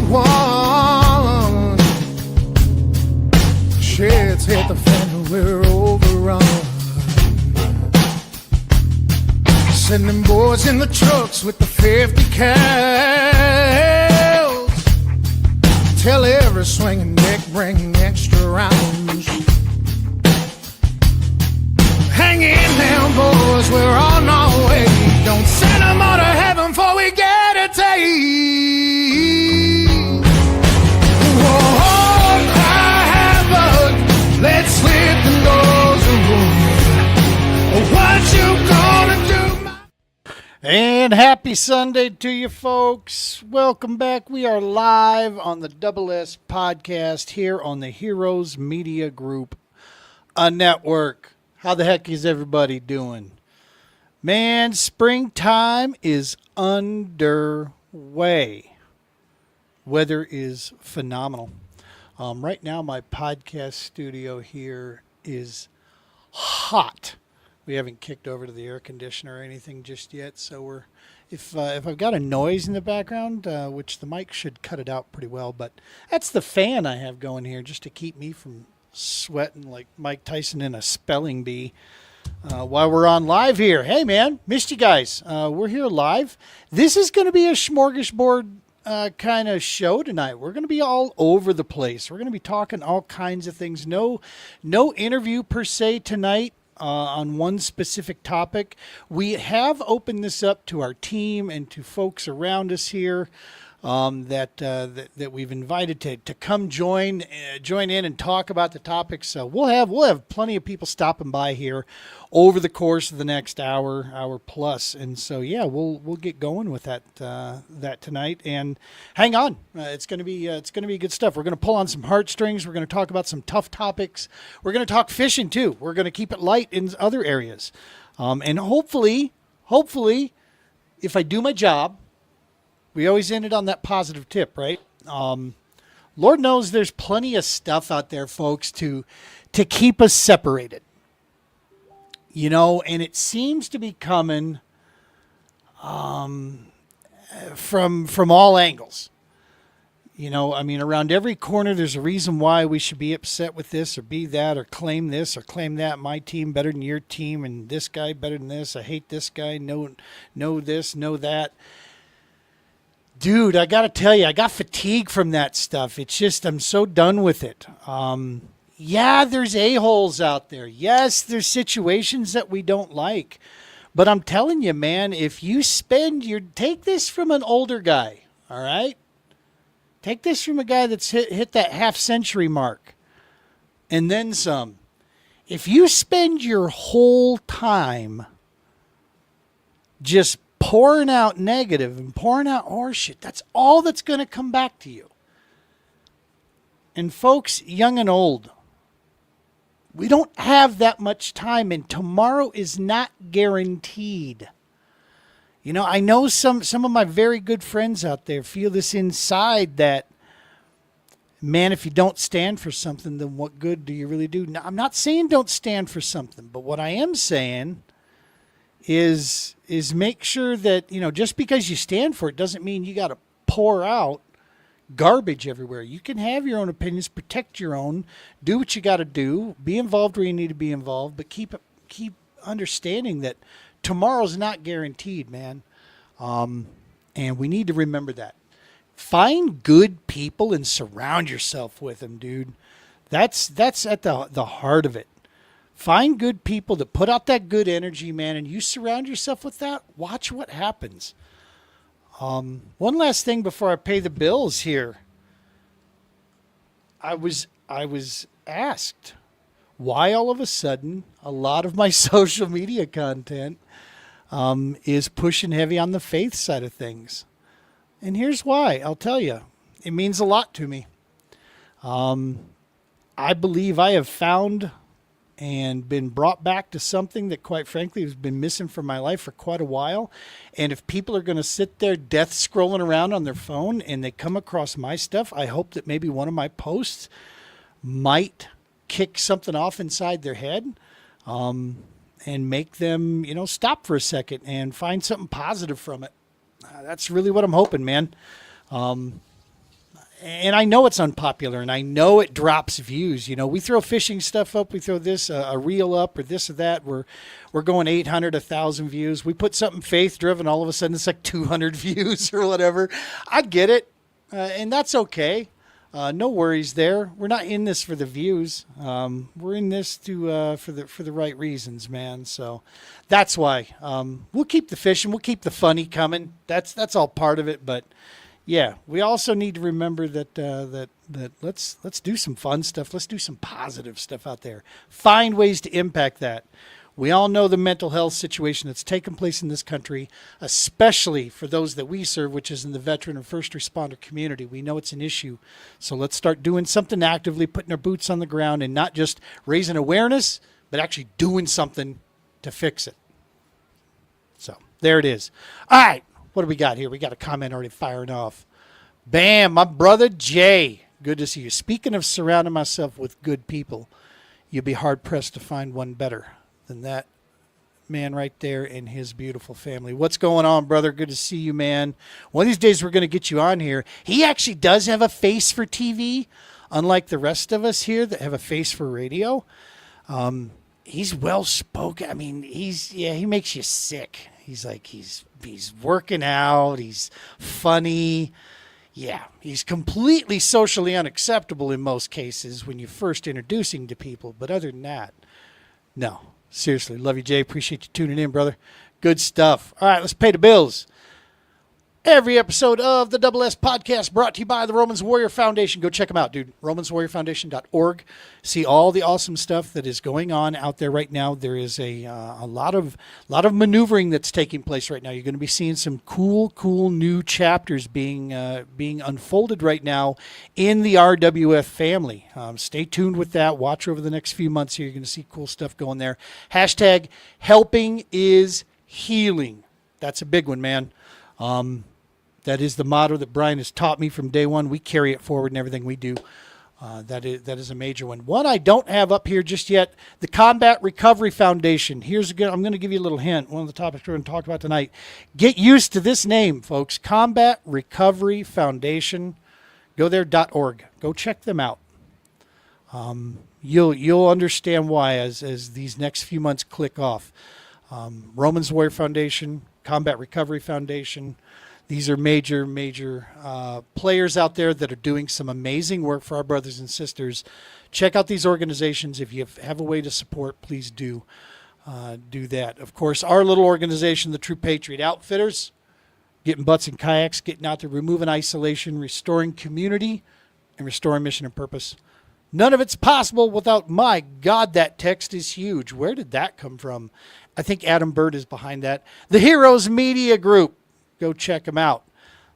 one. Sheds hit the fan, we're overrun. Sending boys in the trucks with the 50 cals. Tell every swinging dick bring extra rounds. Hang in now, boys, we're on our way. Don't send them all to heaven before we get a taste. Whoa, cry havoc, let's slip the doors away. What you gonna do? And happy Sunday to you folks. Welcome back. We are live on the Double S podcast here on the Heroes Media Group, a network. How the heck is everybody doing? Man, springtime is underway. Weather is phenomenal. Right now, my podcast studio here is hot. We haven't kicked over to the air conditioner or anything just yet, so if I've got a noise in the background, which the mic should cut it out pretty well, but that's the fan I have going here just to keep me from sweating like Mike Tyson in a spelling bee while we're on live here. Hey man, missed you guys. We're here live. This is going to be a smorgasbord kind of show tonight. We're going to be all over the place. We're going to be talking all kinds of things. No interview per se tonight. On one specific topic. We have opened this up to our team and to folks around us here that we've invited to come join in and talk about the topics. So we'll have plenty of people stopping by here over the course of the next hour plus. And so yeah, we'll get going with that tonight. And hang on, it's gonna be good stuff. We're gonna pull on some heartstrings. We're gonna talk about some tough topics. We're gonna talk fishing too. We're gonna keep it light in other areas, and hopefully, if I do my job. We always ended on that positive tip, right? Lord knows there's plenty of stuff out there, folks, to keep us separated. You know, and it seems to be coming from all angles. You know, I mean, around every corner, there's a reason why we should be upset with this or be that or claim this or claim that. My team better than your team and this guy better than this. I hate this guy. No this, no that. Dude, I got to tell you, I got fatigue from that stuff. It's just, I'm so done with it. Yeah, there's a-holes out there. Yes, there's situations that we don't like. But I'm telling you, man, if you take this from an older guy, all right? Take this from a guy that's hit that half-century mark and then some. If you spend your whole time just pouring out negative and pouring out horseshit, that's all that's going to come back to you. And folks, young and old, we don't have that much time, and tomorrow is not guaranteed. You know, I know some of my very good friends out there feel this inside that, man, if you don't stand for something, then what good do you really do? Now, I'm not saying don't stand for something, but what I am saying is make sure that, you know, just because you stand for it doesn't mean you got to pour out garbage everywhere. You can have your own opinions, protect your own, do what you got to do, be involved where you need to be involved, but keep understanding that tomorrow's not guaranteed, man. And we need to remember that. Find good people and surround yourself with them, dude. That's at the heart of it. Find good people that put out that good energy, man, and you surround yourself with that. Watch what happens. One last thing before I pay the bills here. I was asked why all of a sudden a lot of my social media content is pushing heavy on the faith side of things. And here's why. I'll tell you. It means a lot to me. I believe I have found and been brought back to something that, quite frankly, has been missing from my life for quite a while. And if people are going to sit there death scrolling around on their phone and they come across my stuff, I hope that maybe one of my posts might kick something off inside their head and make them, you know, stop for a second and find something positive from it. That's really what I'm hoping, man. and I know it's unpopular, and I know it drops views. We throw fishing stuff up, we throw this a reel up or this or that. We're going 800, 1,000 views. We put something faith driven, all of a sudden it's like 200 views or whatever. I get it, and that's okay. No worries there. We're not in this for the views. We're in this for the right reasons, man. So that's why we'll keep the fishing, we'll keep the funny coming. That's all part of it, but. Yeah, we also need to remember that let's do some fun stuff. Let's do some positive stuff out there. Find ways to impact that. We all know the mental health situation that's taken place in this country, especially for those that we serve, which is in the veteran and first responder community. We know it's an issue. So let's start doing something actively, putting our boots on the ground, and not just raising awareness, but actually doing something to fix it. So there it is. All right. What do we got here? We got a comment already firing off. Bam, my brother Jay. Good to see you. Speaking of surrounding myself with good people, you'll be hard-pressed to find one better than that man right there and his beautiful family. What's going on, brother? Good to see you, man. One of these days we're going to get you on here. He actually does have a face for TV, unlike the rest of us here that have a face for radio. He's well-spoken. I mean, he makes you sick. He's working out. He's funny. Yeah, he's completely socially unacceptable in most cases when you first introduce him to people. But other than that, no. Seriously, love you, Jay. Appreciate you tuning in, brother. Good stuff. All right, let's pay the bills. Every episode of the Double S Podcast brought to you by the Romans Warrior Foundation. Go check them out, dude. RomansWarriorFoundation.org. See all the awesome stuff that is going on out there right now. There is a lot of maneuvering that's taking place right now. You're going to be seeing some cool new chapters being unfolded right now in the RWF family. Stay tuned with that. Watch over the next few months here. You're going to see cool stuff going there. Hashtag helping is healing. That's a big one, man. That is the motto that Brian has taught me from day one. We carry it forward in everything we do. That is a major one. One I don't have up here just yet, the Combat Recovery Foundation. I'm going to give you a little hint. One of the topics we're going to talk about tonight. Get used to this name, folks. Combat Recovery Foundation. Go there, .org. Go check them out. You'll understand why as these next few months click off. Romans Warrior Foundation, Combat Recovery Foundation. These are major players out there that are doing some amazing work for our brothers and sisters. Check out these organizations. If you have a way to support, please do that. Of course, our little organization, the True Patriot Outfitters, getting butts in kayaks, getting out there, removing isolation, restoring community, and restoring mission and purpose. None of it's possible without, my God, that text is huge. Where did that come from? I think Adam Bird is behind that. The Heroes Media Group. Go check them out.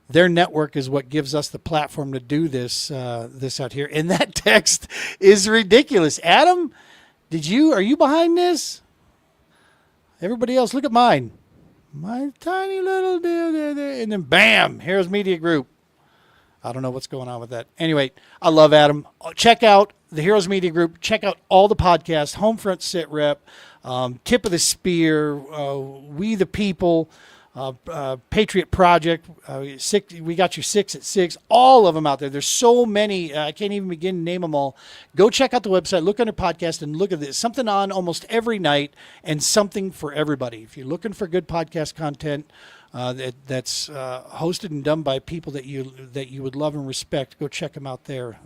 Their network is what gives us the platform to do this out here. And that text is ridiculous. Adam, are you behind this? Everybody else, look at mine. My tiny little deal there. And then bam, Heroes Media Group. I don't know what's going on with that. Anyway, I love Adam. Check out the Heroes Media Group. Check out all the podcasts, Homefront Sit Rep, Tip of the Spear, We the People, Patriot Project, we got your 6 at 6, all of them out there. There's so many, I can't even begin to name them all. Go check out the website, look under podcast, and look at this. Something on almost every night and something for everybody. If you're looking for good podcast content that's hosted and done by people that you would love and respect, go check them out there.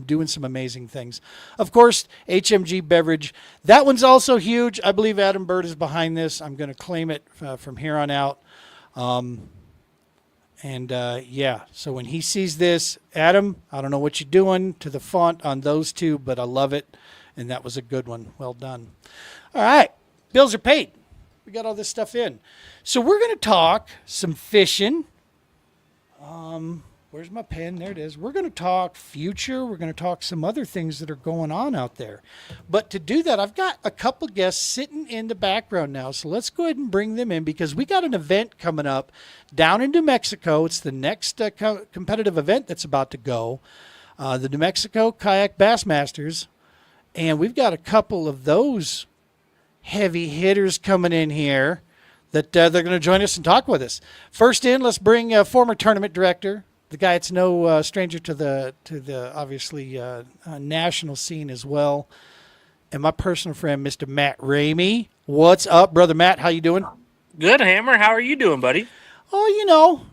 Doing some amazing things. Of course, HMG Beverage. That one's also huge. I believe Adam Bird is behind this. I'm going to claim it from here on out. So when he sees this, Adam, I don't know what you're doing to the font on those two, but I love it. And that was a good one. Well done. All right. Bills are paid. We got all this stuff in. So we're going to talk some fishing. Where's my pen? There it is. We're going to talk future. We're going to talk some other things that are going on out there. But to do that, I've got a couple guests sitting in the background now. So let's go ahead and bring them in because we got an event coming up down in New Mexico. It's the next competitive event that's about to go. The New Mexico Kayak Bassmasters. And we've got a couple of those heavy hitters coming in here that they're going to join us and talk with us. First in, let's bring former tournament director, the guy that's no stranger to the obviously national scene as well, and my personal friend, Mr. Matt Ramey. What's up, brother Matt? How you doing? Good, Hammer. How are you doing, buddy? Oh, you know,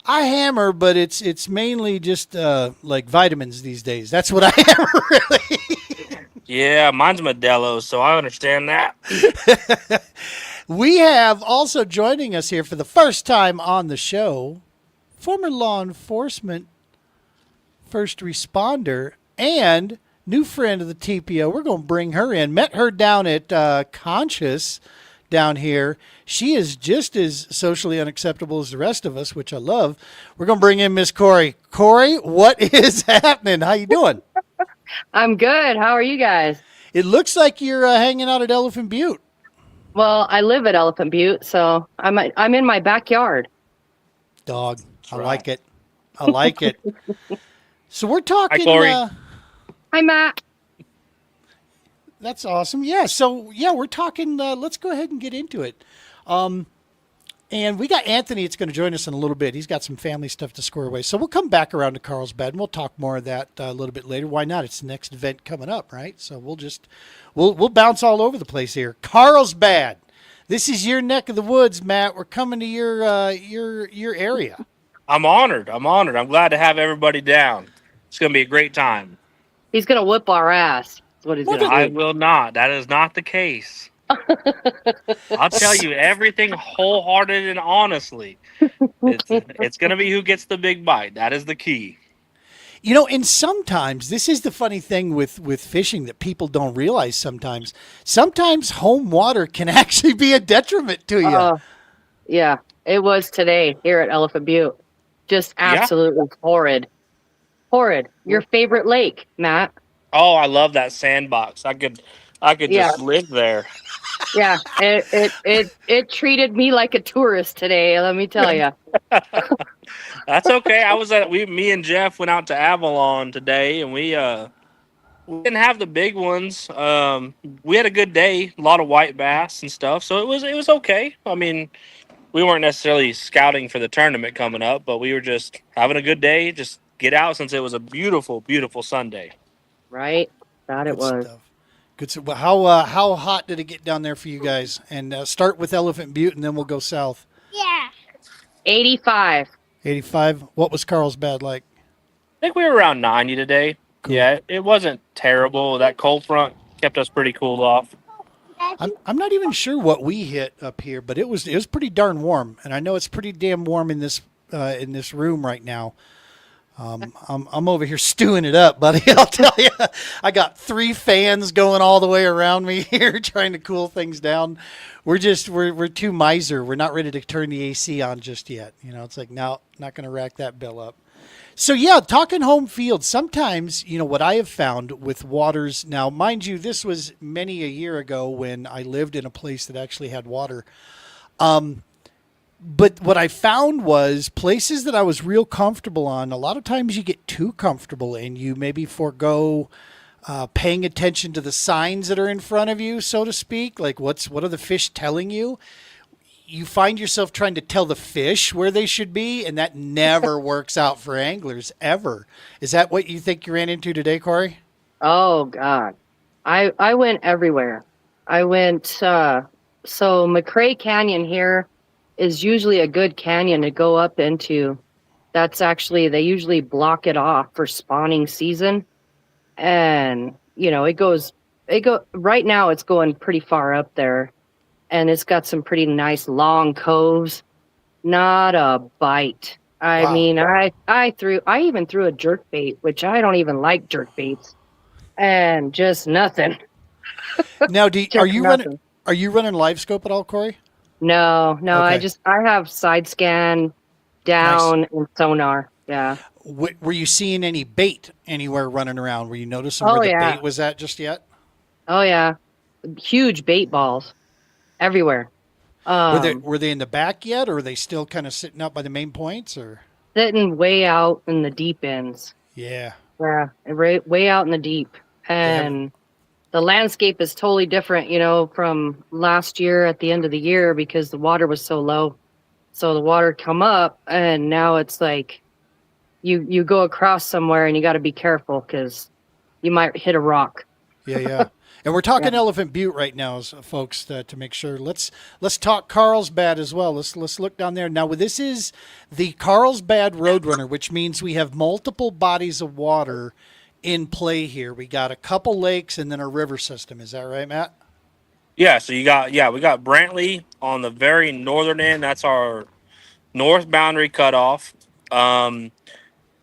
I hammer, but it's mainly just like vitamins these days. That's what I hammer, really. Yeah, mine's Modelo, so I understand that. We have also joining us here for the first time on the show, former law enforcement first responder and new friend of the TPO. We're going to bring her in. Met her down at Conscious down here. She is just as socially unacceptable as the rest of us, which I love. We're going to bring in Miss Corey. Corey, what is happening? How you doing? I'm good. How are you guys? It looks like you're hanging out at Elephant Butte. Well, I live at Elephant Butte, so I'm in my backyard. Dog. I right. like it. I like it. So we're talking. Hi, Corey. Hi, Matt. That's awesome. Yeah. So yeah, we're talking. Let's go ahead and get into it. And we got Anthony. It's going to join us in a little bit. He's got some family stuff to square away. So we'll come back around to Carlsbad and we'll talk more of that a little bit later. Why not? It's the next event coming up, right? So we'll bounce all over the place here. Carlsbad. This is your neck of the woods, Matt. We're coming to your area. I'm honored. I'm glad to have everybody down. It's going to be a great time. He's gonna whip our ass. That's what he's gonna I do. will not. That is not the case. I'll tell you everything wholehearted and honestly. It's going to be who gets the big bite. That is the key. You know, and sometimes this is the funny thing with fishing that people don't realize sometimes. Sometimes home water can actually be a detriment to you. Yeah, it was today here at Elephant Butte. Just absolutely horrid. Horrid. Your favorite lake, Matt? Oh, I love that sandbox. I could just live there. Yeah, it treated me like a tourist today. Let me tell you. That's okay. Me and Jeff went out to Avalon today, and we didn't have the big ones. We had a good day, a lot of white bass and stuff, so it was okay. I mean, we weren't necessarily scouting for the tournament coming up, but we were just having a good day. Just get out since it was a beautiful, beautiful Sunday. Right? That it was. Stuff. Good stuff. Well, how hot did it get down there for you guys? And start with Elephant Butte, and then we'll go south. 85. 85. What was Carlsbad like? I think we were around 90 today. Cool. Yeah, it wasn't terrible. That cold front kept us pretty cooled off. I'm not even sure what we hit up here, but it was pretty darn warm, and I know it's pretty damn warm in this room right now. I'm over here stewing it up, buddy. I'll tell you, I got 3 fans going all the way around me here, trying to cool things down. We're too miser. We're not ready to turn the AC on just yet. You know, it's like, no, not going to rack that bill up. So yeah, talking home field. Sometimes, you know, what I have found with waters. Now, mind you, this was many a year ago when I lived in a place that actually had water. But what I found was places that I was real comfortable on, a lot of times you get too comfortable and you maybe forego paying attention to the signs that are in front of you, so to speak. Like what are the fish telling you? You find yourself trying to tell the fish where they should be, and that never works out for anglers, ever. Is that what you think you ran into today, Corey? Oh, God. I went everywhere. I went, so McCrae Canyon here is usually a good canyon to go up into. That's actually, they usually block it off for spawning season. And, you know, right now it's going pretty far up there. And it's got some pretty nice long coves. Not a bite. I mean, I even threw a jerk bait, which I don't even like jerk baits. And just nothing. Now, are you running live scope at all, Corey? No, Okay. I have side scan down and sonar. Yeah. Were you seeing any bait anywhere running around? Were you noticing Oh, where the yeah. bait was at just yet? Oh yeah. Huge bait balls everywhere. Were they in the back yet, or are they still kind of sitting up by the main points? Or Sitting way out in the deep ends. yeah, Yeah, way out in the deep. And the landscape is totally different, you know, from last year at the end of the year because the water was so low. So the water come up and now it's like you go across somewhere and you got to be careful because you might hit a rock. Yeah. And we're talking Yeah. Elephant Butte right now, folks, to make sure. Let's talk Carlsbad as well. Let's look down there now. This is the Carlsbad Roadrunner, which means we have multiple bodies of water in play here. We got a couple lakes and then a river system. Is that right, Matt? Yeah, so we got Brantley on the very northern end. That's our north boundary cutoff.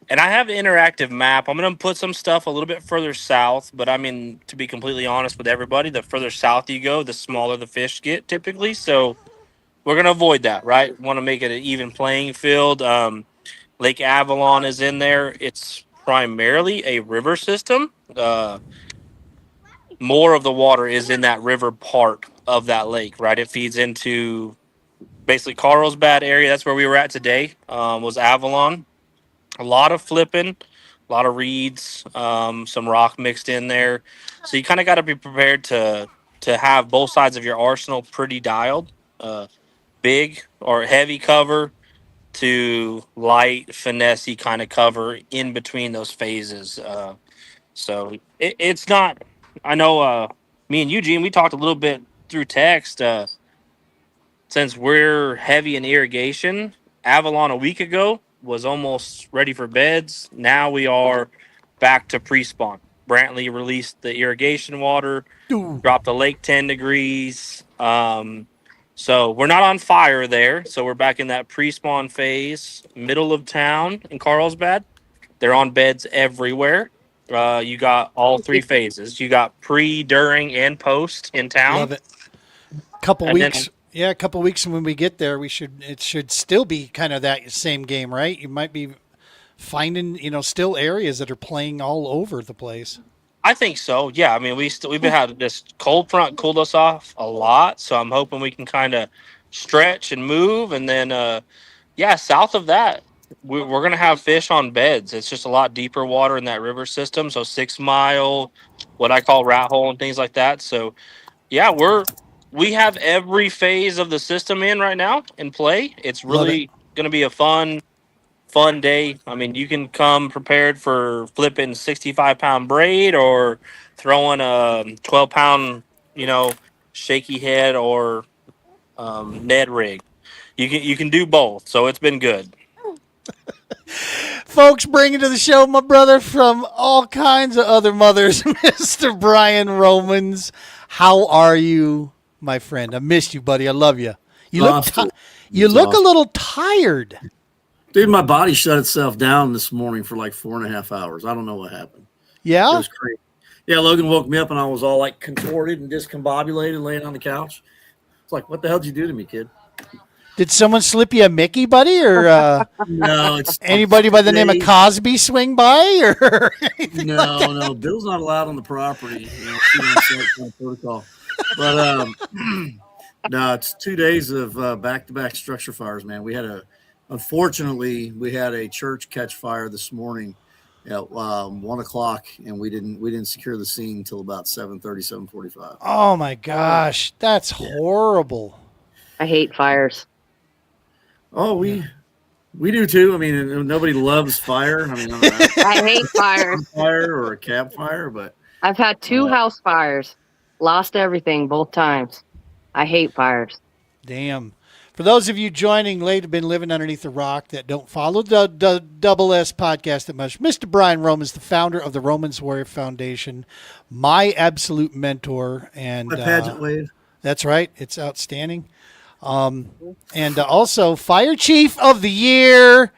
And I have an interactive map. I'm going to put some stuff a little bit further south, but I mean, to be completely honest with everybody, the further south you go, the smaller the fish get typically. So we're going to avoid that, right? Want to make it an even playing field. Lake Avalon is in there. It's primarily a river system. More of the water is in that river part of that lake, right? It feeds into basically Carlsbad area. That's where we were at today. Was Avalon. A lot of flipping, a lot of reeds, some rock mixed in there. So you kind of got to be prepared to have both sides of your arsenal pretty dialed. Big or heavy cover to light, finessey kind of cover in between those phases. So it's not. I know. Me and Eugene, we talked a little bit through text. Since we're heavy in irrigation, Avalon a week ago was almost ready for beds. Now we are back to pre-spawn. Brantley released the irrigation water, Ooh. dropped the lake 10 degrees. So we're not on fire there. So we're back in that pre-spawn phase, middle of town in Carlsbad. They're on beds everywhere. You got all three phases. You got pre, during, and post in town. Love it. Couple And then- weeks. Yeah, a couple weeks when we get there, it should still be kind of that same game, right? You might be finding, still areas that are playing all over the place. I think so. Yeah, I mean, we've been had this cold front cooled us off a lot, so I'm hoping we can kind of stretch and move, and then south of that, we're gonna have fish on beds. It's just a lot deeper water in that river system, so 6 Mile, what I call rat hole and things like that. So yeah, we have every phase of the system in right now in play. It's really gonna be a fun day. I mean, you can come prepared for flipping 65-pound braid or throwing a 12-pound, shaky head or Ned rig. You can do both. So it's been good. Folks, bringing to the show my brother from all kinds of other mothers, Mr. Brian Romans. How are you, my friend? I missed you, buddy. I love you. You look Awesome. you It's look a awesome. little tired. Dude, my body shut itself down this morning for like 4.5 hours. I don't know what happened. It Yeah? was crazy. Yeah, Logan woke me up and I was all like contorted and discombobulated laying on the couch. It's like, what the hell did you do to me, kid? Did someone slip you a Mickey, buddy, or No, it's anybody by the name of Cosby swing by, or no. Bill's not allowed on the property. Protocol. But no, it's 2 days of back-to-back structure fires, man. Unfortunately, we had a church catch fire this morning at 1 o'clock, and we didn't secure the scene until about 7:30, 7:45. oh my gosh, that's horrible. I hate fires. Oh, we do too. I mean, nobody loves fire. I mean, I'm I hate fires. a fire or a campfire, but I've had 2 house fires. Lost everything both times. I hate fires. Damn. For those of you joining late, have been living underneath a rock that don't follow the Double S podcast that much, Mr. Brian Romans, the founder of the Romans Warrior Foundation, my absolute mentor, and my pageant wave. that's right, it's outstanding. And also Fire Chief of the Year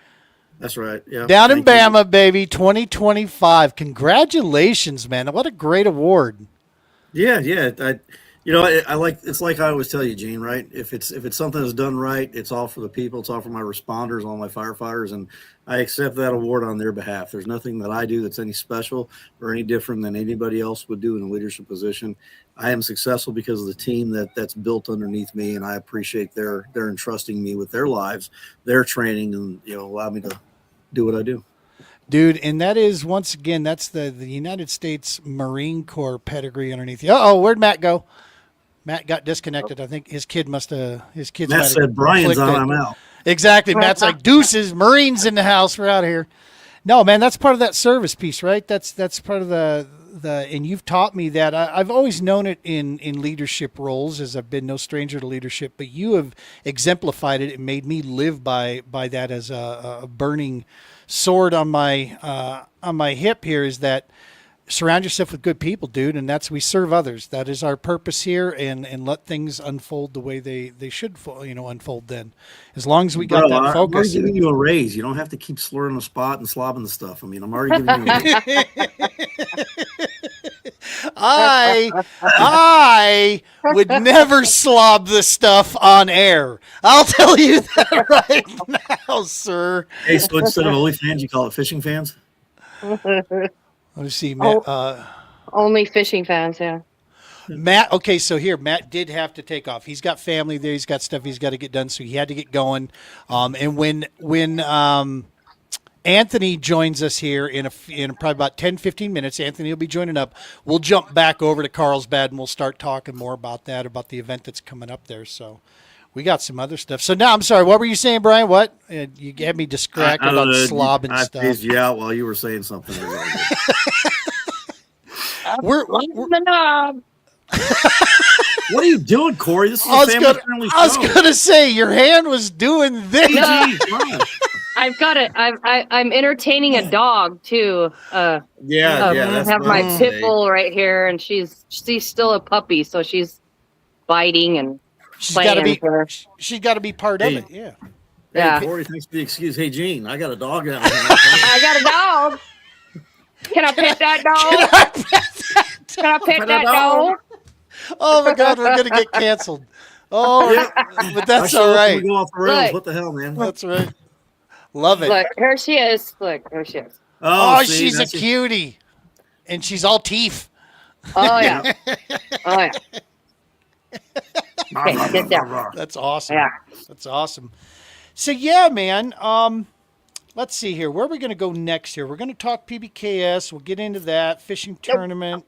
That's right. Yeah. down in Thank you. Bama, baby, 2025. Congratulations, man! What a great award. Yeah. I like. It's like I always tell you, Gene. Right? If it's something that's done right, it's all for the people. It's all for my responders, all my firefighters, and I accept that award on their behalf. There's nothing that I do that's any special or any different than anybody else would do in a leadership position. I am successful because of the team that's built underneath me, and I appreciate their entrusting me with their lives, their training, and allow me to do what I do. Dude, and that is, once again, that's the United States Marine Corps pedigree underneath you. Uh-oh, where'd Matt go? Matt got disconnected. I think his kids might Matt have said, "Brian's on. conflicted. I'm out." Exactly. Matt's like, deuces, Marines in the house. We're out of here. No, man, that's part of that service piece, right? That's part of and you've taught me that. I've always known it in leadership roles, as I've been no stranger to leadership, but you have exemplified it and made me live by that as a burning sword on my hip here, is that surround yourself with good people, dude, and that's we serve others. That is our purpose here, and let things unfold the way they should, unfold. Then, as long as we got Bro, that I'm focus. already giving you a raise. You don't have to keep slurring the spot and slobbing the stuff. I mean, I'm already giving you a raise. I would never slob the stuff on air. I'll tell you that right now, sir. Hey, so instead of OnlyFans, you call it fishing fans? Let me see, Matt. Only fishing fans, yeah. Matt, okay, so here, Matt did have to take off. He's got family there. He's got stuff he's got to get done, so he had to get going. And when Anthony joins us here in probably about 10, 15 minutes, Anthony will be joining up. We'll jump back over to Carlsbad, and we'll start talking more about that, about the event that's coming up there. So we got some other stuff. So now, I'm sorry, what were you saying, Brian? What? You had me distracted about slob and stuff. I phased you out while you were saying something. We're The knob. What are you doing, Corey? This is I a family-friendly show. was gonna say your hand was doing this. PG, come on. I've got it. I'm entertaining a dog too. Yeah, I that's have what my I was pit saying. bull right here, and she's still a puppy, so she's biting and She's got to playing. be. for- She's got to be part of Hey. it. Yeah. Hey, Yeah. Corey, thanks for the excuse. Hey, Gene, I got a dog out here. I got a dog. Can I pet that dog? Can I pet that dog? Oh my God, we're gonna get canceled. Oh, but that's all right. We go off the rails. Look. What the hell, man? That's right. Love it. Look, here she is. Look, here she is. Oh, see, she's a that's cutie, and she's all teeth. Oh yeah. Oh yeah. Okay, sit down. That's awesome. Yeah. That's awesome. So yeah, man. Let's see here. Where are we going to go next here? We're going to talk PBKS. We'll get into that fishing tournament.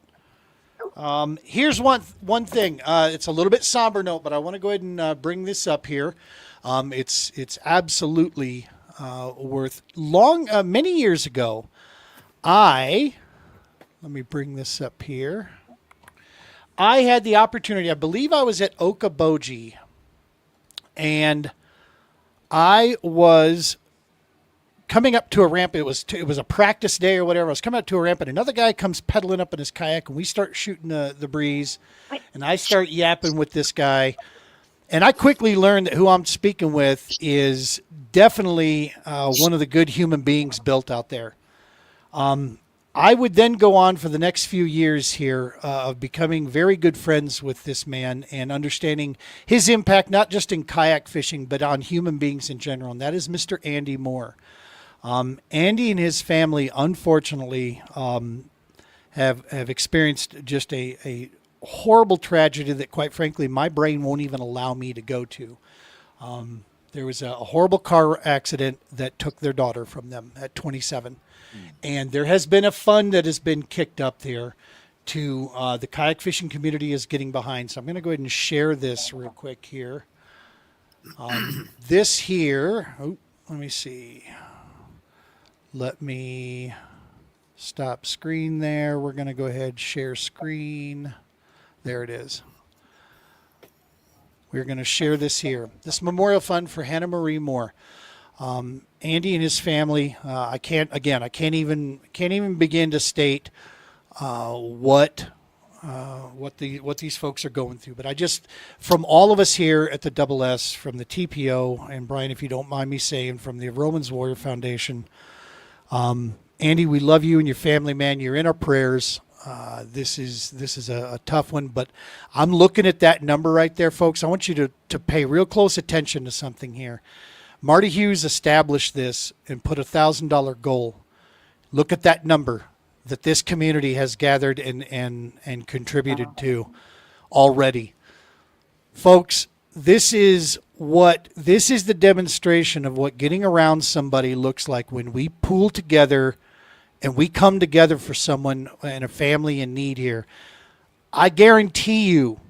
Here's one thing. It's a little bit somber note, but I want to go ahead and bring this up here. It's absolutely worth many years ago. Let me bring this up here. I had the opportunity. I believe I was at Okoboji, and I was coming up to a ramp. It was a practice day or whatever. I was coming up to a ramp, and another guy comes pedaling up in his kayak, and we start shooting the breeze, and I start yapping with this guy. And I quickly learned that who I'm speaking with is definitely one of the good human beings built out there. I would then go on for the next few years here of becoming very good friends with this man and understanding his impact, not just in kayak fishing, but on human beings in general. And that is Mr. Andy Moore. Andy and his family, unfortunately, have experienced just a horrible tragedy that, quite frankly, my brain won't even allow me to go to. There was a horrible car accident that took their daughter from them at 27. And there has been a fund that has been kicked up there to the kayak fishing community is getting behind. So I'm going to go ahead and share this real quick here. This here, let me see. Let me stop screen there. We're going to go ahead, share screen. There it is. We're going to share this here. This memorial fund for Hannah Marie Moore. Andy and his family. I can't even begin to state what these folks are going through. But I just, from all of us here at the Double S, from the TPO, and Brian, if you don't mind me saying, from the Romans Warrior Foundation, Andy, we love you and your family, man. You're in our prayers. This is a tough one, but I'm looking at that number right there, folks. I want you to pay real close attention to something here. Marty Hughes established this and put $1,000 goal. Look at that number that this community has gathered and contributed to already. Folks, this is the demonstration of what getting around somebody looks like when we pool together and we come together for someone and a family in need here. I guarantee you,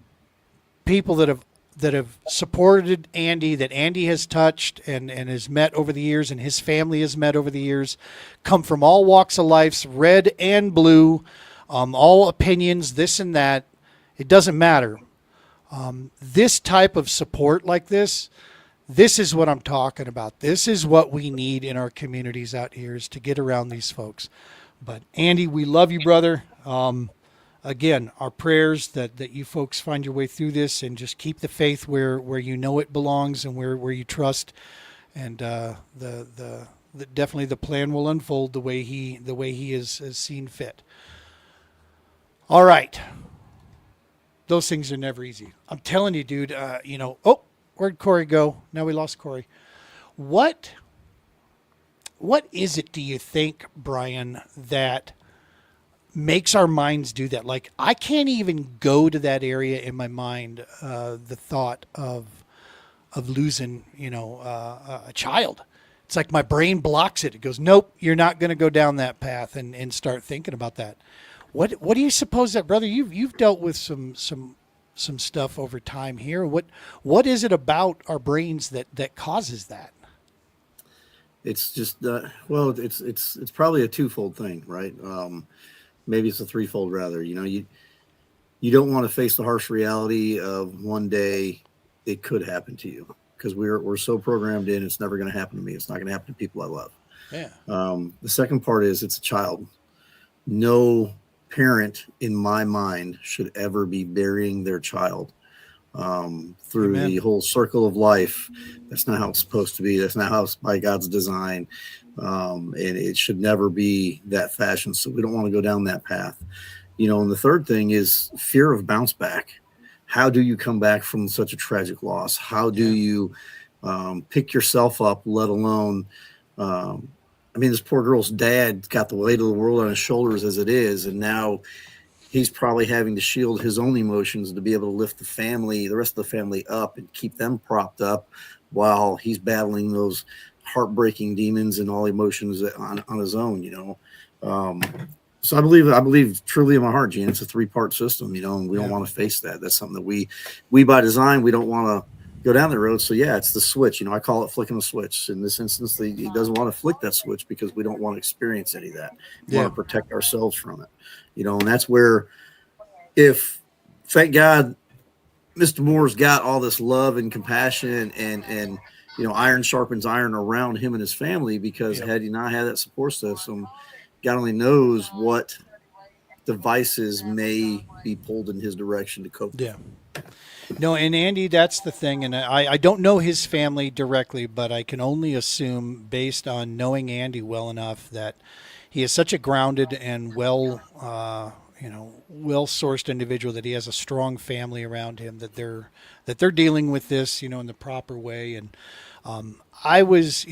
people that that have supported Andy, that Andy has touched and has met over the years, and his family has met over the years, come from all walks of life, red and blue, all opinions, this and that. It doesn't matter. This type of support like this is what I'm talking about. This is what we need in our communities out here, is to get around these folks. But Andy, we love you, brother. Again, our prayers that you folks find your way through this and just keep the faith where you know it belongs and where you trust. And definitely the plan will unfold the way he has seen fit. All right. Those things are never easy. I'm telling you, dude, where'd Corey go? Now we lost Corey. What is it, do you think, Brian, that makes our minds do that? Like, I can't even go to that area in my mind, the thought of losing, a child. It's like my brain blocks it. It goes, nope, you're not going to go down that path and start thinking about that. What do you suppose that, brother? You've dealt with some stuff over time here. What is it about our brains that causes that? It's just it's probably a twofold thing, right? Maybe it's a threefold rather. You don't want to face the harsh reality of one day it could happen to you, because we're so programmed in, it's never going to happen to me. It's not going to happen to people I love. Yeah. The second part is it's a child. No parent in my mind should ever be burying their child through Amen. the whole circle of life. That's not how it's supposed to be. That's not how it's by God's design. And it should never be that fashion. So we don't want to go down that path. And the third thing is fear of bounce back. How do you come back from such a tragic loss? How do you pick yourself up, let alone this poor girl's dad got the weight of the world on his shoulders as it is, and now he's probably having to shield his own emotions to be able to lift the rest of the family up and keep them propped up while he's battling those heartbreaking demons and all emotions on his own, So I believe truly in my heart, Gene, it's a 3-part system, and we don't want to face that. That's something that we by design, we don't want to go down the road. So yeah, it's the switch. I call it flicking the switch. In this instance, he doesn't want to flick that switch because we don't want to experience any of that. We want to protect ourselves from it. And that's where, if, thank God, Mr. Moore's got all this love and compassion and iron sharpens iron around him and his family, because had he not had that support system, God only knows what devices may be pulled in his direction to cope. Yeah. No, and Andy, that's the thing. And I don't know his family directly, but I can only assume, based on knowing Andy well enough, that he is such a grounded and well-sourced individual, that he has a strong family around him, that they're dealing with this, in the proper way. And I was,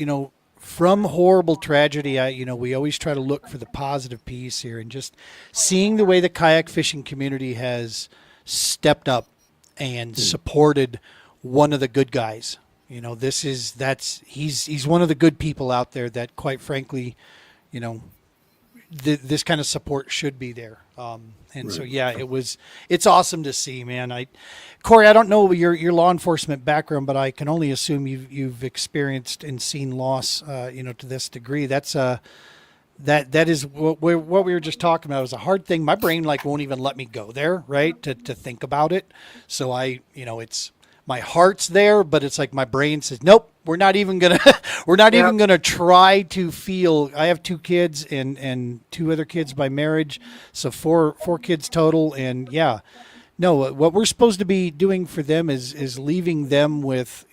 from horrible tragedy, we always try to look for the positive piece here, and just seeing the way the kayak fishing community has stepped up and supported one of the good guys. He's one of the good people out there that, quite frankly, this kind of support should be there. Right. So yeah, it's awesome to see, man. Corey, I don't know your law enforcement background, but I can only assume you've experienced and seen loss, to this degree. That's that is what we were just talking about. It was a hard thing. My brain won't even let me go there, right? To think about it. So it's, my heart's there, but it's like my brain says, nope, we're not even gonna even gonna try to feel. I have 2 kids and 2 other kids by marriage, so four kids total. And yeah, no, what we're supposed to be doing for them is leaving them with,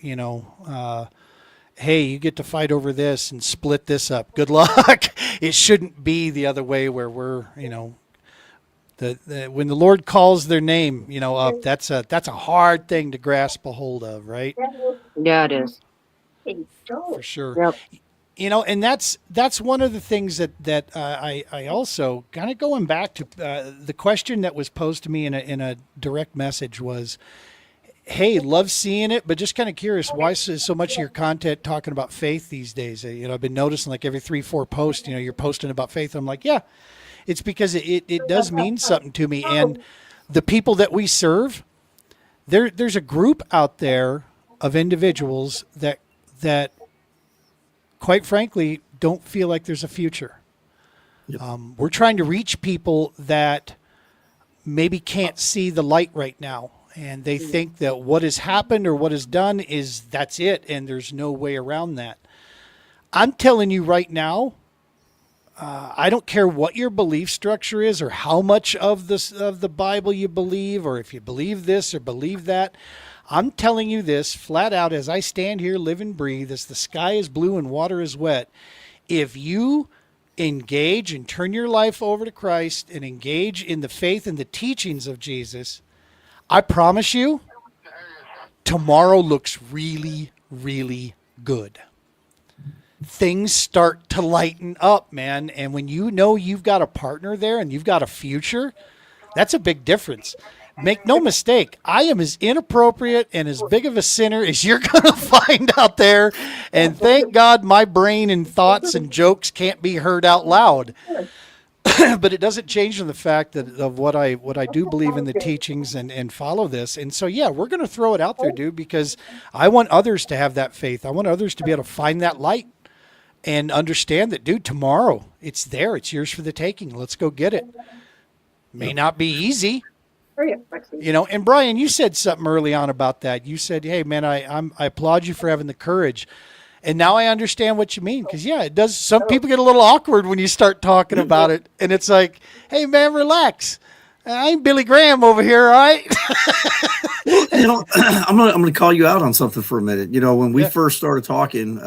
hey, you get to fight over this and split this up. Good luck. It shouldn't be the other way, where we're, when the Lord calls their name, up, that's a hard thing to grasp a hold of, right? Yeah, it is. For sure. Yep. And that's one of the things that I also kind of, going back to the question that was posed to me in a direct message was, hey, love seeing it, but just kind of curious, why so much of your content talking about faith these days? I've been noticing every 3-4 posts, you're posting about faith. I'm like, yeah, it's because it does mean something to me. And the people that we serve, there's a group out there of individuals that quite frankly don't feel like there's a future. Yep. We're trying to reach people that maybe can't see the light right now, and they think that what has happened or what is done is that's it, and there's no way around that. I'm telling you right now, I don't care what your belief structure is or how much of the Bible you believe, or if you believe this or believe that. I'm telling you this flat out as I stand here, live and breathe, as the sky is blue and water is wet. If you engage and turn your life over to Christ and engage in the faith and the teachings of Jesus, I promise you, tomorrow looks really, really good. Things start to lighten up, man. And when you know you've got a partner there and you've got a future, that's a big difference. Make no mistake, I am as inappropriate and as big of a sinner as you're going to find out there. And thank God my brain and thoughts and jokes can't be heard out loud. But it doesn't change from the fact that of what I do believe in the teachings and follow this. And so, yeah, we're going to throw it out there, dude, because I want others to have that faith. I want others to be able to find that light and understand that, dude, tomorrow it's there. It's yours for the taking. Let's go get it. May not be easy. You know, and Brian, you said something early on about that. You said, hey, man, I applaud you for having the courage. And now I understand what you mean. Because, yeah, it does. Some people get a little awkward when you start talking about it. And it's like, hey, man, relax. I'm Billy Graham over here, all right? You know, I'm gonna call you out on something for a minute. You know, when we first started talking,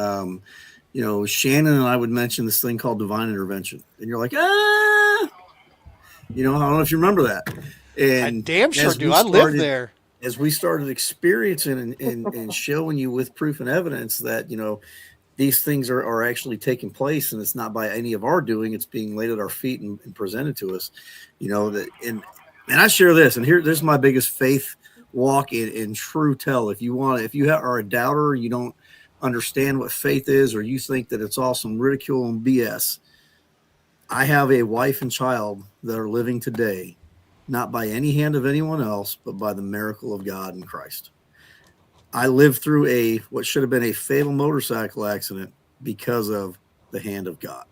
you know, Shannon and I would mention this thing called divine intervention. And you're like, you know, I don't know if you remember that. And I damn sure do. I live there. As we started experiencing and showing you with proof and evidence that, you know, these things are actually taking place, and it's not by any of our doing, it's being laid at our feet and presented to us, you know, that, and I share this, and there's my biggest faith walk in true tell. If you are a doubter, you don't understand what faith is, or you think that it's all some ridicule and BS. I have a wife and child that are living today, not by any hand of anyone else, but by the miracle of God in Christ. I lived through what should have been a fatal motorcycle accident because of the hand of God.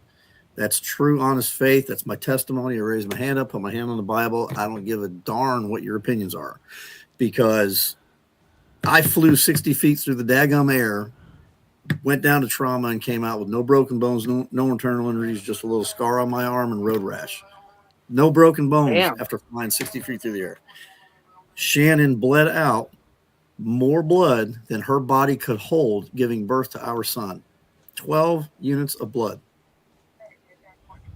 That's true, honest faith. That's my testimony. I raise my hand up, put my hand on the Bible. I don't give a darn what your opinions are, because I flew 60 feet through the daggum air, went down to trauma, and came out with no broken bones, no internal injuries, just a little scar on my arm and road rash. No broken bones after flying 60 feet through the air. Shannon bled out more blood than her body could hold, giving birth to our son. 12 units of blood.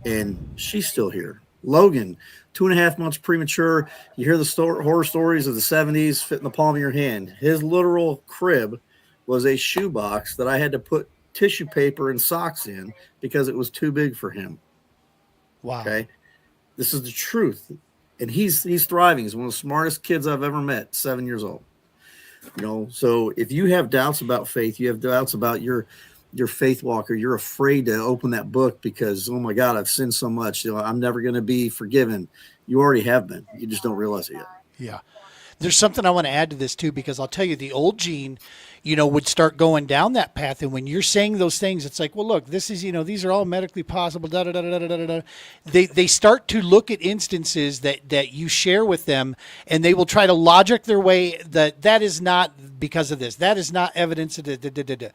And she's still here. Logan, 2.5 months premature. You hear the horror stories of the 70s fit in the palm of your hand. His literal crib was a shoebox that I had to put tissue paper and socks in because it was too big for him. Wow. Okay. This is the truth. And he's thriving. He's one of the smartest kids I've ever met, 7 years old. You know, so if you have doubts about faith, you have doubts about your faith walker, you're afraid to open that book because, oh my God, I've sinned so much. You know, I'm never going to be forgiven. You already have been. You just don't realize it yet. Yeah. There's something I want to add to this too, because I'll tell you, the old Gene, you know, would start going down that path. And when you're saying those things, it's like, well, look, this is, you know, these are all medically possible. Da, da, da, da, da, da, da. They start to look at instances that you share with them, and they will try to logic their way that is not because of this. That is not evidence of da.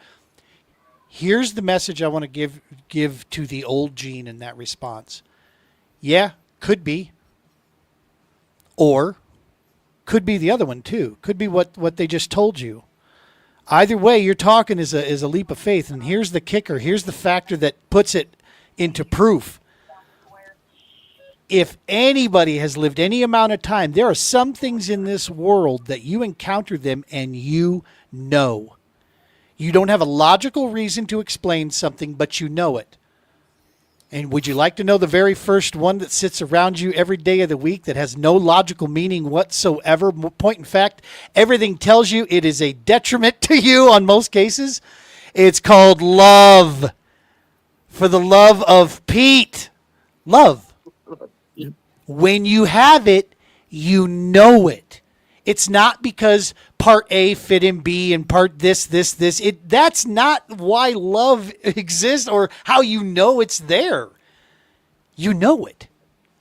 Here's the message I want to give to the old Gene in that response. Yeah, could be. Or could be the other one too. Could be what they just told you. Either way, you're talking is a leap of faith. And here's the kicker. Here's the factor that puts it into proof. If anybody has lived any amount of time, there are some things in this world that you encounter them and you know. You don't have a logical reason to explain something, but you know it. And would you like to know the very first one that sits around you every day of the week that has no logical meaning whatsoever? Point in fact, everything tells you it is a detriment to you on most cases. It's called love. For the love of Pete. Love. When you have it, you know it. It's not because part A fit in B and part this. That's not why love exists or how you know it's there. You know it.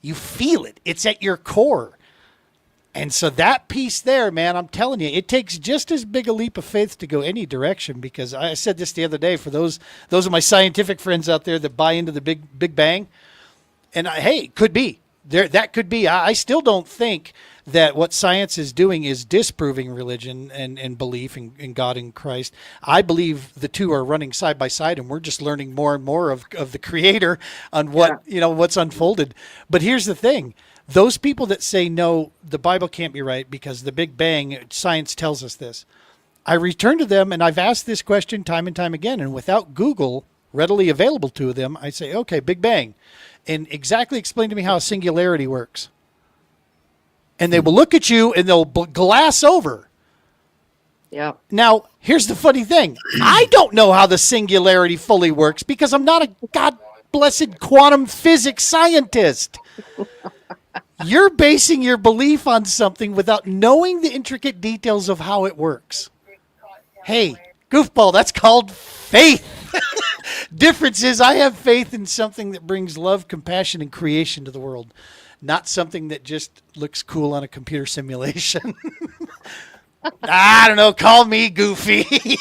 You feel it. It's at your core. And so that piece there, man, I'm telling you, it takes just as big a leap of faith to go any direction, because I said this the other day for those of my scientific friends out there that buy into the Big Bang. And hey, could be. That could be. I still don't think that what science is doing is disproving religion and belief in God and Christ. I believe the two are running side by side, and we're just learning more and more of the Creator on what what's unfolded. But here's the thing. Those people that say, no, the Bible can't be right because the Big Bang, science tells us this. I return to them, and I've asked this question time and time again, and without Google readily available to them, I say, okay, Big Bang. And exactly explain to me how a singularity works. And they will look at you and they'll glass over. Yeah. Now, here's the funny thing. I don't know how the singularity fully works because I'm not a God-blessed quantum physics scientist. You're basing your belief on something without knowing the intricate details of how it works. Hey, goofball, that's called faith. Difference is I have faith in something that brings love, compassion, and creation to the world, not something that just looks cool on a computer simulation. I don't know. Call me goofy.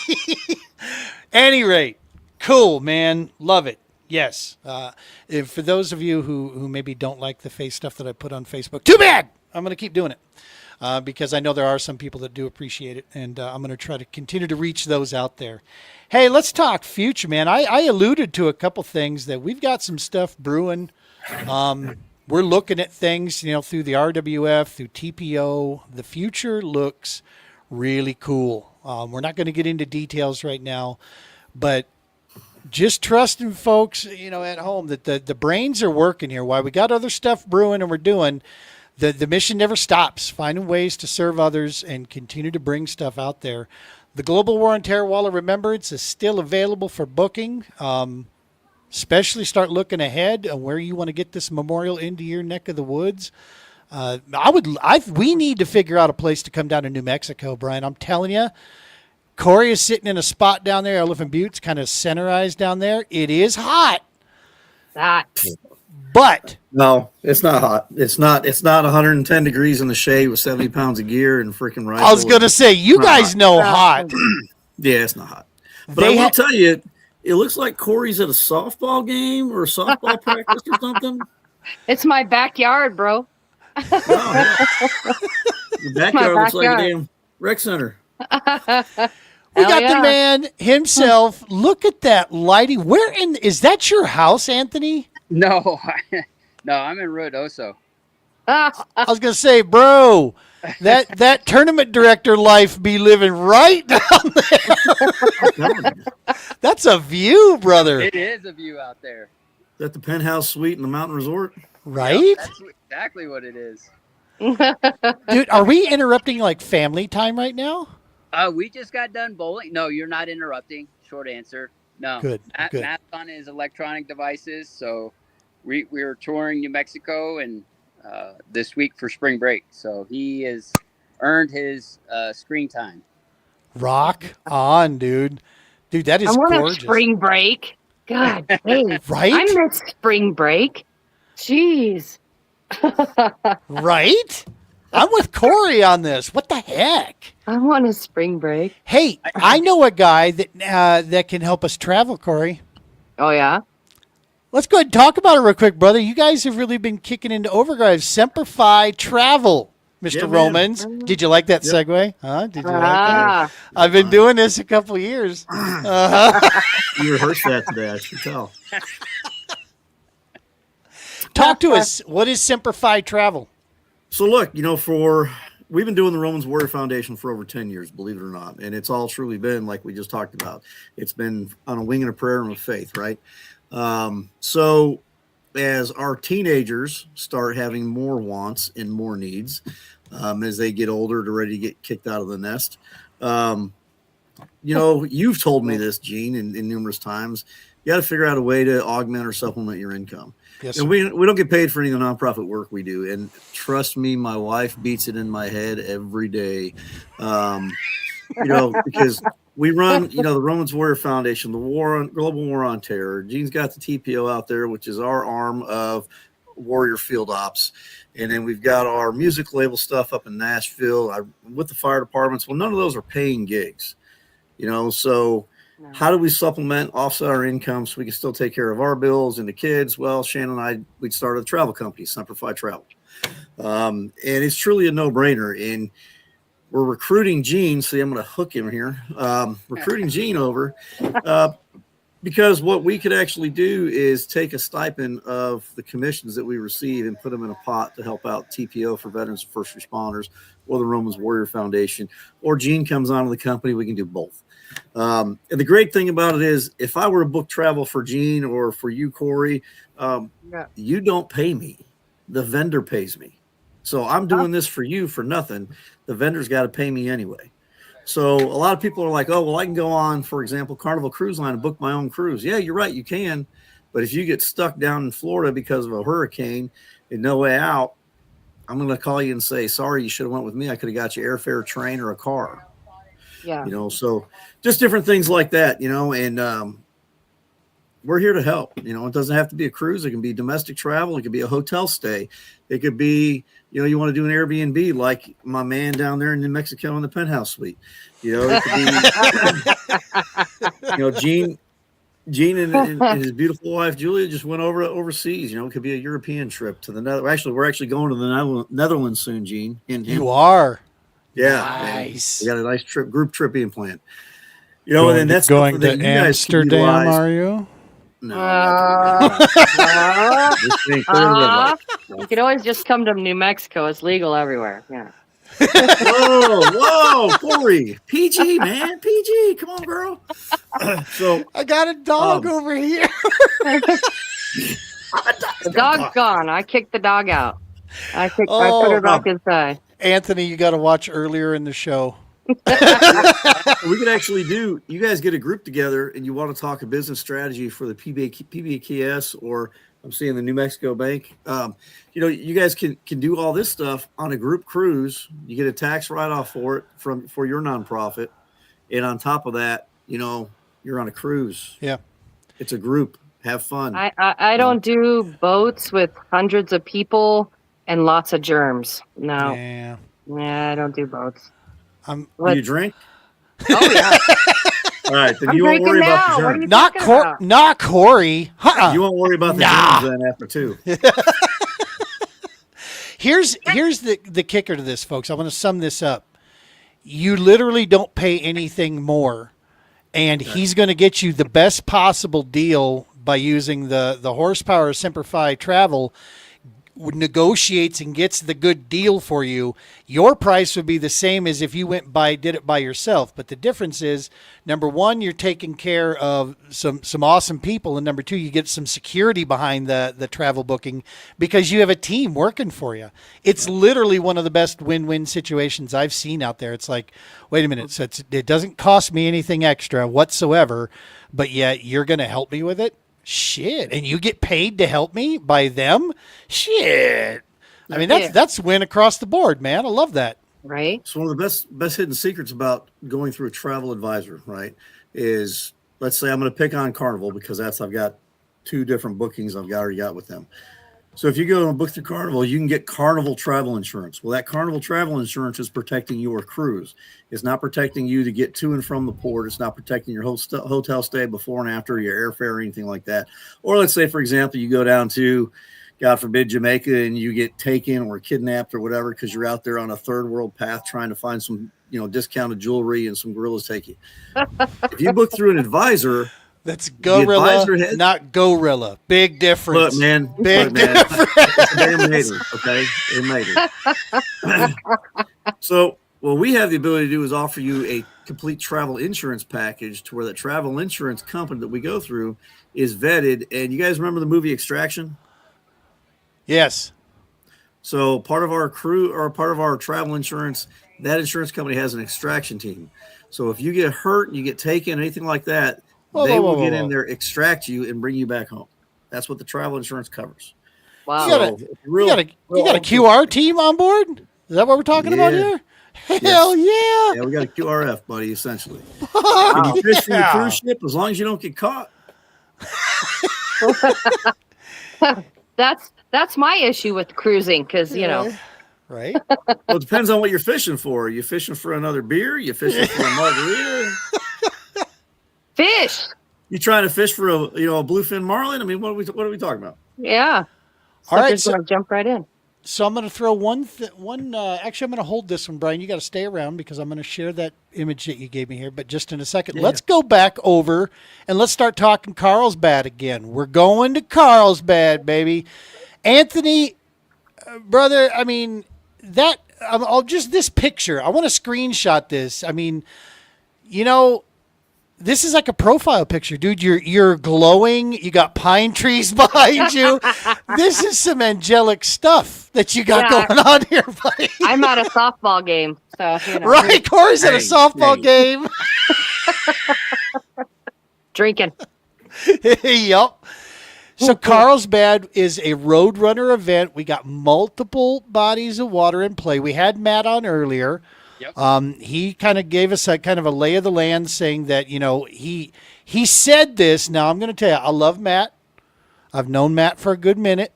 Any rate, cool, man. Love it. Yes. If for those of you who maybe don't like the face stuff that I put on Facebook, too bad. I'm going to keep doing it because I know there are some people that do appreciate it, and I'm going to try to continue to reach those out there. Hey, let's talk future, man. I alluded to a couple things that we've got some stuff brewing. We're looking at things, through the RWF, through TPO. The future looks really cool. We're not going to get into details right now, but just trusting folks, at home that the brains are working here. While we got other stuff brewing and we're doing, the mission never stops, finding ways to serve others and continue to bring stuff out there. The Global War on Terror Wall of Remembrance is still available for booking. Especially start looking ahead on where you want to get this memorial into your neck of the woods. We need to figure out a place to come down to New Mexico, Brian. I'm telling you, Corey is sitting in a spot down there. Elephant Butte's kind of centerized down there. It is hot. But no, it's not hot. It's not 110 degrees in the shade with 70 pounds of gear and freaking rifle. I was going to say, you guys know hot. Yeah, it's not hot. But I will tell you, it looks like Corey's at a softball game or a softball practice or something. It's my backyard, bro. The backyard looks like a damn rec center. We got the man himself. Look at that lighting. Is that your house, Anthony? No, no, I'm in Ruidoso. I was going to say, bro, that tournament director life be living right down there. That's a view, brother. It is a view out there. Is that the penthouse suite in the mountain resort? Right? Yep, that's exactly what it is. Dude, are we interrupting like family time right now? We just got done bowling. No, you're not interrupting. Short answer. No. Good. Matt's on his electronic devices. So we were touring New Mexico and this week for spring break. So he has earned his screen time. Rock on, dude. Dude, that is gorgeous. I want a spring break. God dang. Right? I miss spring break. Jeez. Right? I'm with Corey on this. What the heck? I want a spring break. Hey, I know a guy that can help us travel, Corey. Oh, yeah? Let's go ahead and talk about it real quick, brother. You guys have really been kicking into overdrive. Semper Fi Travel, Mr. Yeah, Romans. Did you like that segue? Huh? Did you like that? Ah, I've been doing this a couple years. You rehearsed that today, I should tell. Talk to us. What is Semper Fi Travel? So look, we've been doing the Romans Warrior Foundation for over 10 years, believe it or not. And it's all truly been like we just talked about. It's been on a wing and a prayer and a faith, right? So as our teenagers start having more wants and more needs, as they get older to ready to get kicked out of the nest, you've told me this, Gene, in numerous times. you got to figure out a way to augment or supplement your income. Yes, And sir. we don't get paid for any of the nonprofit work we do. And trust me, my wife beats it in my head every day. Because we run, the Romans Warrior Foundation, the Global War on Terror. Gene's got the TPO out there, which is our arm of Warrior Field Ops. And then we've got our music label stuff up in Nashville with the fire departments. Well, none of those are paying gigs, so No. how do we supplement, offset our income so we can still take care of our bills and the kids? Well, Shannon and I, we started a travel company, Simplify Travel. And it's truly a no-brainer. And we're recruiting Gene. See, I'm going to hook him here. Recruiting Gene over because what we could actually do is take a stipend of the commissions that we receive and put them in a pot to help out TPO for veterans and first responders, or the Romans Warrior Foundation, or Gene comes onto the company. We can do both. And the great thing about it is, if I were to book travel for Gene or for you, Corey, Yeah. you don't pay me. The vendor pays me. So I'm doing this for you for nothing. The vendor's got to pay me anyway. So a lot of people are like, oh, well, I can go on, for example, Carnival Cruise Line and book my own cruise. Yeah, you're right. You can. But if you get stuck down in Florida because of a hurricane and no way out, I'm going to call you and say, sorry, you should have went with me. I could have got you airfare, train, or a car. Yeah. So just different things like that, and we're here to help. It doesn't have to be a cruise. It can be domestic travel. It could be a hotel stay. It could be, you want to do an Airbnb like my man down there in New Mexico in the penthouse suite. It could be, Gene and his beautiful wife, Julia, just went overseas. It could be a European trip to the Netherlands. Actually, we're actually going to the Netherlands soon, Gene. You are. Yeah. Nice. We got a nice group trip being planned. And Going, then that's going something to that you guys can Amsterdam, utilize. are you? No, not Uh, This ain't clear to red light. you can always just come to New Mexico. It's legal everywhere. Yeah. Whoa, Corey. PG, man. PG. Come on, girl. So I got a dog over here. The dog's gone. I kicked the dog out. I put Oh, her back inside. Anthony, you got to watch earlier in the show. we could actually you guys get a group together and you want to talk a business strategy for the PBKS, or I'm seeing the New Mexico Bank. You guys can do all this stuff on a group cruise. You get a tax write-off for it for your nonprofit. And on top of that, you're on a cruise. Yeah. It's a group. Have fun. I don't do boats with hundreds of people and lots of germs. No. Yeah. Yeah, I don't do boats. I'm Do you drink? Oh yeah. All right, then I'm you won't worry drinking about now. the What are germs. you not talking about? not Corey. You won't worry about the Nah. germs then after two. Here's the kicker to this, folks. I want to sum this up. You literally don't pay anything more, and he's going to get you the best possible deal by using the horsepower of Simplify Travel. Negotiates and gets the good deal for you. Your price would be the same as if you did it by yourself. But the difference is, number one, you're taking care of some awesome people, and number two, you get some security behind the travel booking because you have a team working for you. It's literally one of the best win-win situations I've seen out there. It's like, wait a minute, so it doesn't cost me anything extra whatsoever, but yet you're going to help me with it? Shit. And you get paid to help me by them? Shit. I mean, that's win across the board, man. I love that. Right? So one of the best hidden secrets about going through a travel advisor, right, is, let's say I'm going to pick on Carnival because I've got 2 different bookings I've already got with them. So if you go and book through Carnival, you can get Carnival travel insurance. Well, that Carnival travel insurance is protecting your cruise. It's not protecting you to get to and from the port. It's not protecting your hotel stay before and after, your airfare, or anything like that. Or let's say, for example, you go down to, God forbid, Jamaica, and you get taken or kidnapped or whatever because you're out there on a third world path trying to find some, discounted jewelry and some gorillas take you. If you book through an advisor, That's gorilla, not gorilla. Big difference. look, man, Big they made it, okay? They made it. So what we have the ability to do is offer you a complete travel insurance package to where that travel insurance company that we go through is vetted. And you guys remember the movie Extraction? Yes. So part of our crew or part of our travel insurance, that insurance company has an extraction team. So if you get hurt, you get taken, anything like that, Whoa, they whoa, will whoa, get whoa. in there, extract you, and bring you back home. That's what the travel insurance covers. Wow. You got a, So, you got a QR team on board? Is that what we're talking about Yeah. here? Hell yeah. Yeah, we got a QRF, buddy, essentially. When you fish for your Yeah. cruise ship, as long as you don't get caught. That's my issue with cruising because Right? Well, it depends on what you're fishing for. Are you fishing for another beer? You fishing for a margarita? fish. You trying to fish for a bluefin marlin? I mean, what are we talking about? Yeah. All right, Suckers so- gonna jump right in. So I'm going to throw actually, I'm going to hold this one, Brian. You got to stay around because I'm going to share that image that you gave me here, but just in a second. Yeah. Let's go back over and let's start talking Carlsbad again. We're going to Carlsbad, baby. Anthony, brother, I mean, I'll just this picture. I want to screenshot this. I mean, this is like a profile picture, dude. You're glowing. You got pine trees behind you. This is some angelic stuff that you got Yeah. going on here, buddy. I'm at a softball game, so Right, Corey's at a Hey, softball hey. game. drinking. Yup. So Carlsbad is a Roadrunner event. We got multiple bodies of water in play. We had Matt on earlier. Yep. He kind of gave us a kind of a lay of the land, saying that he said this. Now I'm going to tell you, I love Matt. I've known Matt for a good minute,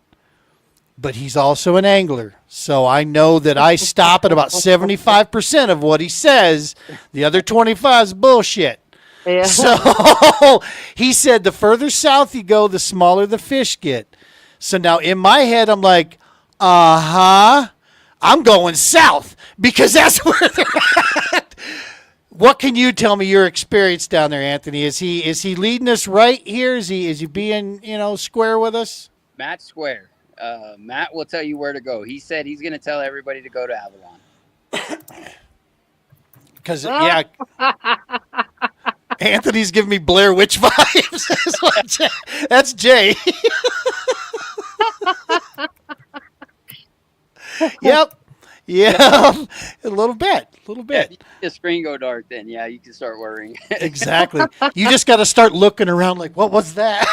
but he's also an angler, so I know that I stop at about 75% of what he says. The other 25 is bullshit. Yeah. So he said the further south you go, the smaller the fish get. So now in my head, I'm like, I'm going south because that's where they're at. What can you tell me your experience down there, Anthony? Is he leading us right here? Is he being square with us? Matt Square. Matt will tell you where to go. He said he's going to tell everybody to go to Avalon. Because Anthony's giving me Blair Witch vibes. That's Jay. Yep. Yeah. A little bit. The screen go dark, then yeah, you can start worrying. Exactly. You just got to start looking around like, what was that?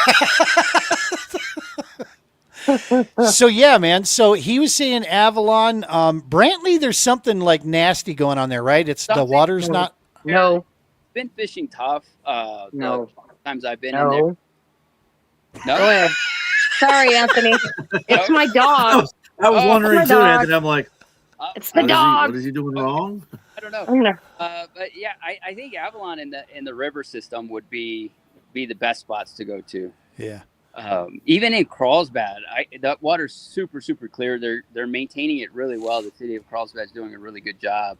So yeah, man. So he was saying Avalon, Brantley. There's something like nasty going on there, right? It's the Something- water's not. No. Been fishing tough. No. The times I've been in there. No. No. Go ahead. Sorry, Anthony. It's my dog. I was Oh, wondering my too, dog. Anthony. I'm like, It's the dog. what is he doing wrong? I don't know. I'm gonna- But yeah, I think Avalon in the river system would be the best spots to go to. Yeah. Even in Carlsbad, that water's super clear. They're maintaining it really well. The city of Carlsbad's doing a really good job.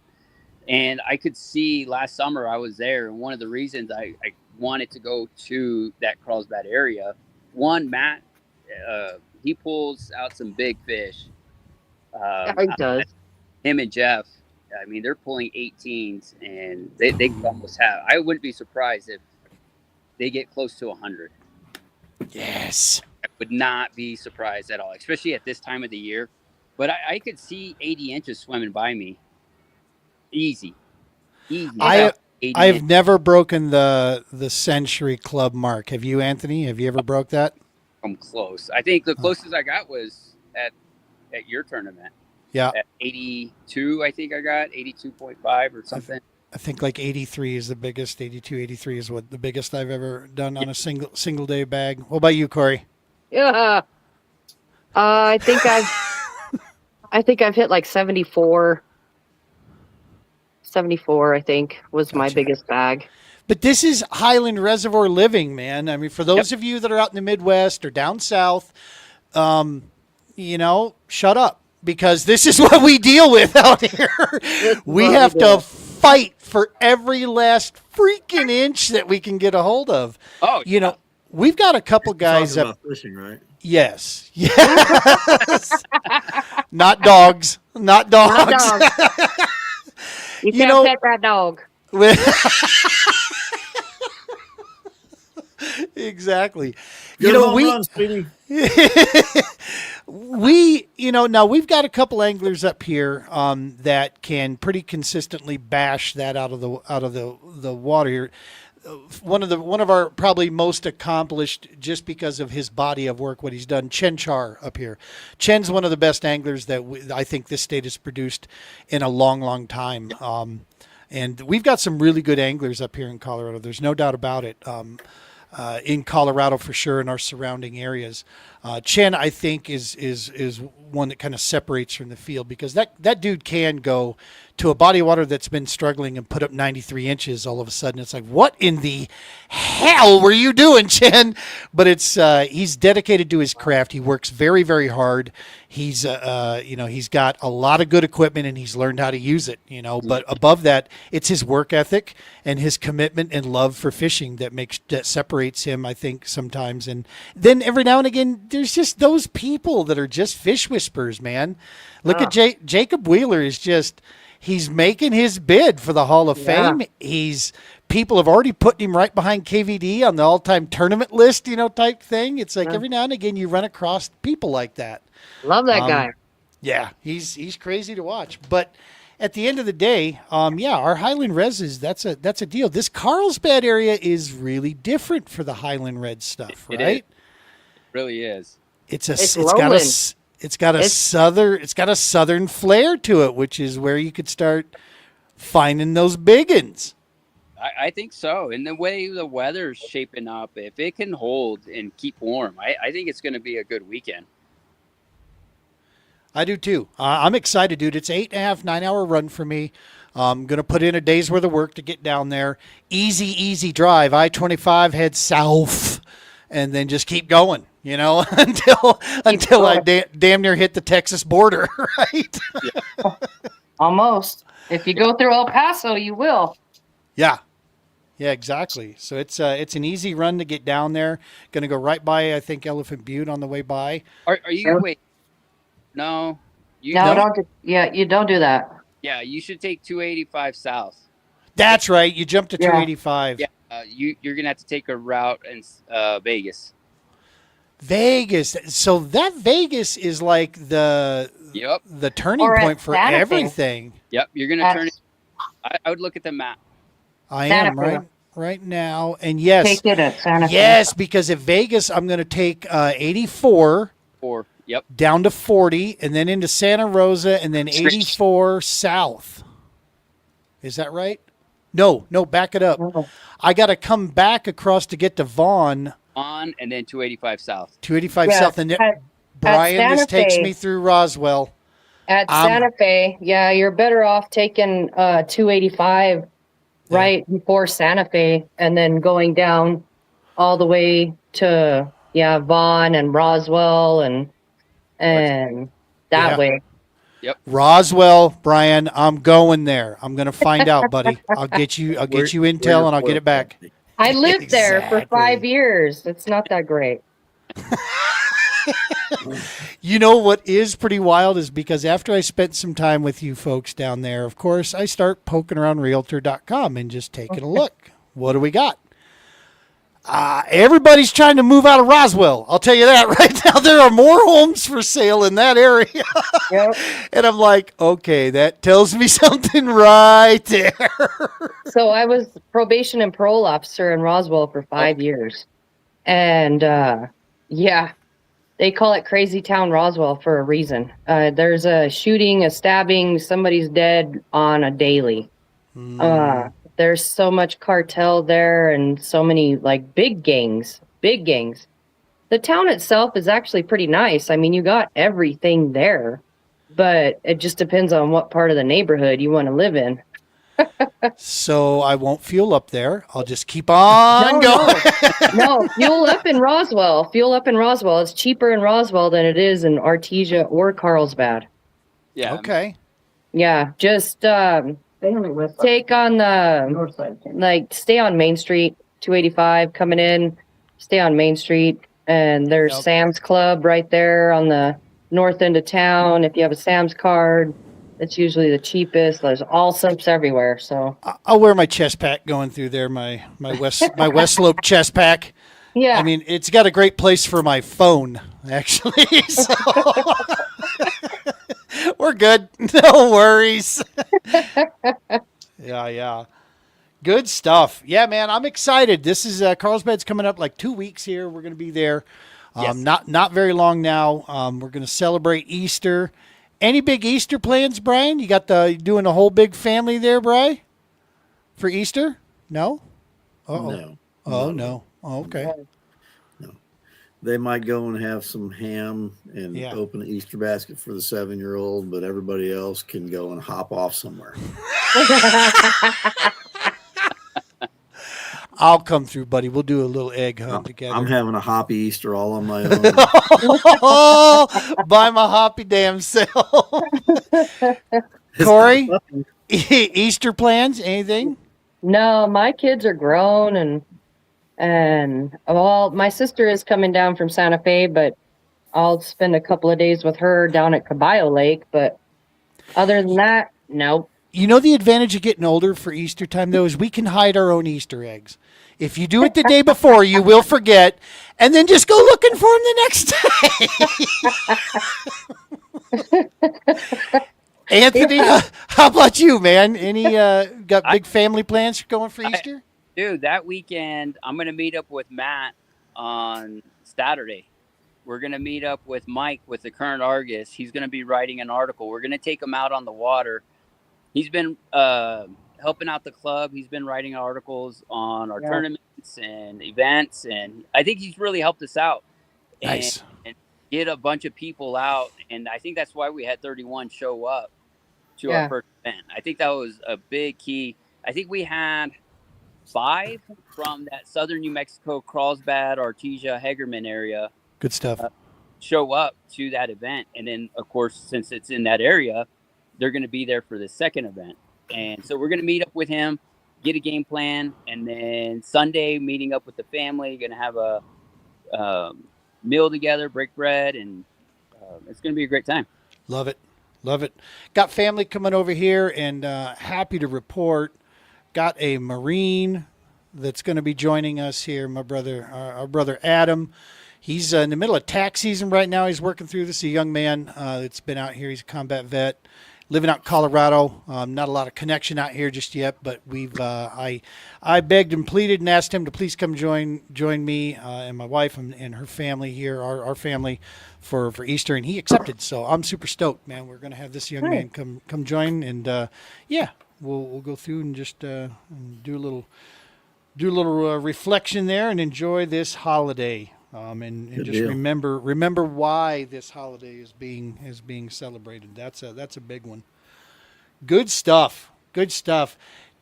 And I could see last summer I was there, and one of the reasons I wanted to go to that Carlsbad area, one, Matt, he pulls out some big fish. He does. Him and Jeff, I mean, they're pulling 18s, and they could almost have. I wouldn't be surprised if they get close to 100. Yes. I would not be surprised at all, especially at this time of the year. But I could see 80 inches swimming by me. Easy. I've 80 inches. never broken the Century Club mark. Have you, Anthony? Have you ever broke that? I'm close. I think the closest I got was at your tournament. Yeah. At 82, I think I got 82.5 or something. I think like 83 is the biggest. 82, 83 is what the biggest I've ever done on a single day bag. What about you, Corey? Yeah. I think I've hit like 74. 74, I think, was my Gotcha. biggest bag. But this is Highland Reservoir living, man. I mean, for those of you that are out in the Midwest or down south, shut up because this is what we deal with out here. We what have we to do. fight for every last freaking inch that we can get a hold of. Oh, We've got a couple guys Talking up. about fishing, right? Yes. Yes. Not dogs. Not dogs. Not dogs. You You can't know- pet that dog. Exactly. Good home run, Speedy. Now we've got a couple anglers up here that can pretty consistently bash that out of the water here. one of our probably most accomplished, just because of his body of work, what he's done. Chen Char up here. Chen's one of the best anglers that I think this state has produced in a long, long time. And we've got some really good anglers up here in Colorado. There's no doubt about it. In Colorado for sure, in our surrounding areas. Chen, I think, is one that kind of separates from the field, because that dude can go to a body of water that's been struggling and put up 93 inches. All of a sudden, it's like, what in the hell were you doing, Chen? But he's dedicated to his craft. He works very, very hard. He's he's got a lot of good equipment, and he's learned how to use it. But above that, it's his work ethic and his commitment and love for fishing that separates him, I think, sometimes. And then every now and again, there's just those people that are just fish whisperers, man. Look at Jacob Wheeler he's making his bid for the Hall of Fame. People have already put him right behind KVD on the all-time tournament list, type thing. It's like every now and again you run across people like that. Love that guy. Yeah, he's crazy to watch. But at the end of the day, our Highland Reses, that's a deal. This Carlsbad area is really different for the Highland Red stuff, right? It really is. It's got a southern flair to it, which is where you could start finding those big uns. I think so. And the way the weather's shaping up, if it can hold and keep warm, I think it's going to be a good weekend. I do too. I'm excited, dude. It's 8.5, 9-hour run for me. I'm going to put in a day's worth of work to get down there. Easy drive. I-25 head south and then just keep going, until I damn near hit the Texas border, right? Almost. If you go through El Paso, you will. Yeah, exactly. So it's an easy run to get down there. Going to go right by, I think, Elephant Butte on the way by. Are you wait? No. Don't. You don't do that. Yeah, you should take 285 south. That's right. You jump to 285. Yeah, you're gonna have to take a route in Vegas. Vegas. So that Vegas is like the turning point for everything. Yep, you're gonna turn it. I would look at the map. I am right now, and yes, take it at Santa Fe. Yes, because at Vegas I'm going to take 84. Yep. Down to 40, and then into Santa Rosa, and then 84 south. Is that right? No, back it up. No. I got to come back across to get to Vaughn. On, and then 285 south. 285 south, and Brian, this takes me through Roswell. At Santa Fe, you're better off taking 285 right before Santa Fe, and then going down all the way to Vaughn and Roswell and that way. Yep. Roswell, Brian, I'm going there. I'm going to find out, buddy. I'll get you intel and I'll get it back. I lived there for 5 years. It's not that great. You know what is pretty wild is because after I spent some time with you folks down there, of course, I start poking around Realtor.com and just taking a look. What do we got? Everybody's trying to move out of Roswell. I'll tell you that right now. There are more homes for sale in that area. Yep. And I'm like, okay, that tells me something right there. So I was probation and parole officer in Roswell for 5 years. And they call it Crazy Town Roswell for a reason. There's a shooting, a stabbing, somebody's dead on a daily. There's so much cartel there and so many big gangs. The town itself is actually pretty nice. I mean, you got everything there, but it just depends on what part of the neighborhood you want to live in. So I won't fuel up there. I'll just keep on going. No, fuel up in Roswell. It's cheaper in Roswell than it is in Artesia or Carlsbad. Yeah. Okay. Yeah, just take on the stay on Main Street, 285 coming in, stay on Main Street, and there's Sam's Club right there on the north end of town. If you have a Sam's card, it's usually the cheapest. There's all soaps everywhere. So I'll wear my chest pack going through there, my West Slope chest pack. Yeah. I mean, it's got a great place for my phone, actually. So we're good. No worries. Yeah. Good stuff. Yeah, man, I'm excited. This is Carlsbad's coming up like 2 weeks here. We're going to be there. Yes. Not very long now. We're going to celebrate Easter. Any big Easter plans, Brian? You got doing a whole big family there, Brian, for Easter? No. Uh-oh. No. Oh no. Oh, okay. They might go and have some ham and Yeah. open an Easter basket for the 7-year-old, but everybody else can go and hop off somewhere. I'll come through, buddy. We'll do a little egg hunt together. I'm having a hoppy Easter all on my own. Oh, by my hoppy damn self. Corey, Easter plans? Anything? No, my kids are grown and well, my sister is coming down from Santa Fe, but I'll spend a couple of days with her down at Caballo Lake. But other than that, nope. You know the advantage of getting older for Easter time, though, is we can hide our own Easter eggs. If you do it the day before, you will forget, and then just go looking for them the next day. Anthony, how about you, man? Any got big family plans going for Easter? Dude, that weekend, I'm going to meet up with Matt on Saturday. We're going to meet up with Mike with the Current Argus. He's going to be writing an article. We're going to take him out on the water. He's been helping out the club. He's been writing articles on our tournaments and events, and I think he's really helped us out. Nice. And get a bunch of people out, and I think that's why we had 31 show up to our first event. I think that was a big key. I think we had 5 from that southern New Mexico, Carlsbad, Artesia, Hagerman area Good stuff. show up to that event. And then, of course, since it's in that area, they're going to be there for the second event. And so we're going to meet up with him, get a game plan, and then Sunday meeting up with the family, going to have a meal together, break bread, and it's going to be a great time. Love it. Love it. Got family coming over here, and happy to report, got a Marine that's going to be joining us here, my brother, our brother Adam. He's in the middle of tax season right now. He's working through this. A young man that's been out here. He's a combat vet, living out in Colorado. Not a lot of connection out here just yet, but we've I begged and pleaded and asked him to please come join me and my wife and her family here, our family, for Easter, and he accepted. So I'm super stoked, man. We're going to have this young man come join, and yeah, we'll go through and just do a little reflection there and enjoy this holiday. And just deal. remember why this holiday is being celebrated. That's a big one. Good stuff.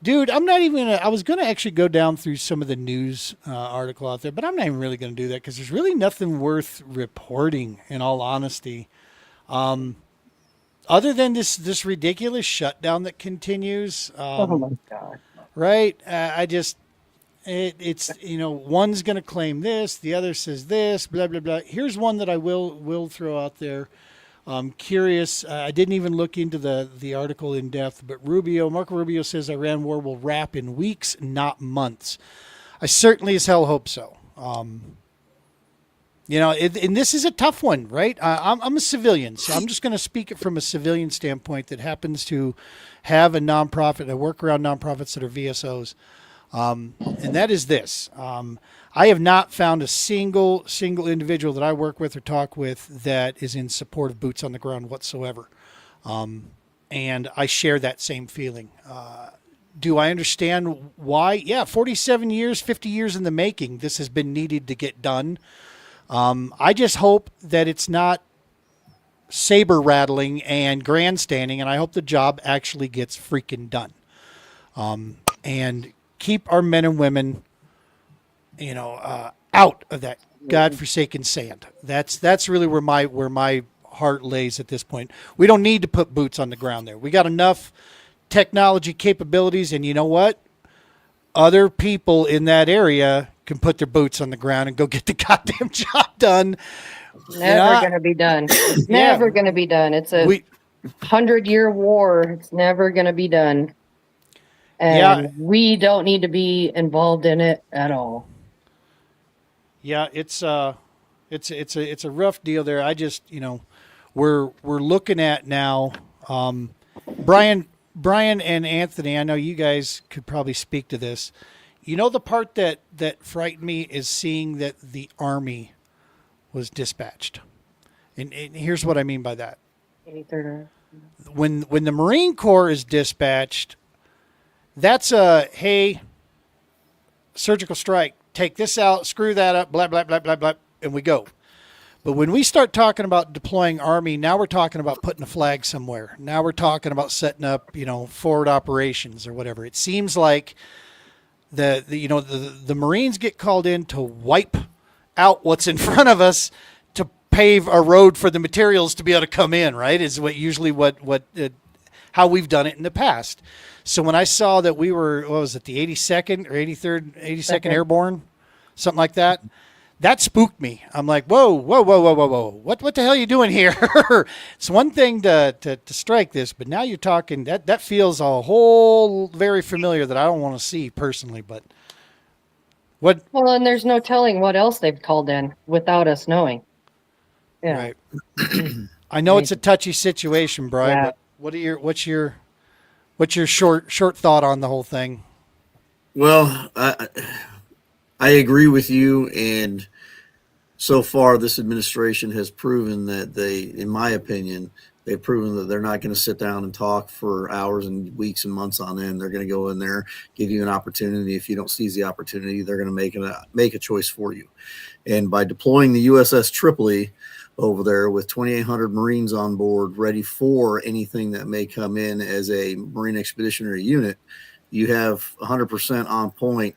Dude, I'm not even I was going to actually go down through some of the news article out there, but I'm not even really going to do that because there's really nothing worth reporting, in all honesty. Other than this ridiculous shutdown that continues. Oh my God. Right? It's one's going to claim this, the other says this, blah blah blah. Here's one that I will throw out there. I'm curious. I didn't even look into the article in depth, but Marco Rubio says Iran war will wrap in weeks, not months. I certainly as hell hope so. And this is a tough one, right? I'm a civilian, so I'm just going to speak it from a civilian standpoint that happens to have a nonprofit. I work around nonprofits that are VSOs. And that is this. I have not found a single individual that I work with or talk with that is in support of boots on the ground whatsoever. And I share that same feeling. Do I understand why? Yeah, 47 years, 50 years in the making, this has been needed to get done. I just hope that it's not saber rattling and grandstanding, and I hope the job actually gets freaking done. And keep our men and women, out of that godforsaken sand. That's really where my heart lays at this point. We don't need to put boots on the ground there. We got enough technology capabilities, and you know what? Other people in that area can put their boots on the ground and go get the goddamn job done. Never going to be done. It's never going to be done. It's a 100-year war. It's never going to be done. And we don't need to be involved in it at all. Yeah, it's a rough deal there. I just, we're looking at now. Brian, Brian and Anthony, I know you guys could probably speak to this. You know, the part that frightened me is seeing that the Army was dispatched. And here's what I mean by that. 83rd. When the Marine Corps is dispatched, that's a, hey, surgical strike, take this out, screw that up, blah, blah, blah, blah, blah, and we go. But when we start talking about deploying Army, now we're talking about putting a flag somewhere. Now we're talking about setting up, forward operations or whatever. It seems like the Marines get called in to wipe out what's in front of us to pave a road for the materials to be able to come in, right? Is how we've done it in the past. So when I saw that we were, what was it, the 82nd or 82nd Airborne, something like that, that spooked me. I'm like, whoa. What the hell are you doing here? It's one thing to strike this, but now you're talking, that feels a whole very familiar that I don't want to see personally, but what? Well, and there's no telling what else they've called in without us knowing. Yeah. Right. I know it's a touchy situation, Brian, Yeah. but what's your short thought on the whole thing? Well, I agree with you, and so far this administration has proven that in my opinion, they've proven that they're not going to sit down and talk for hours and weeks and months on end. They're going to go in there, give you an opportunity. If you don't seize the opportunity, they're going to make a choice for you. And by deploying the USS Tripoli over there with 2,800 Marines on board, ready for anything that may come in as a Marine Expeditionary Unit, you have 100% on point.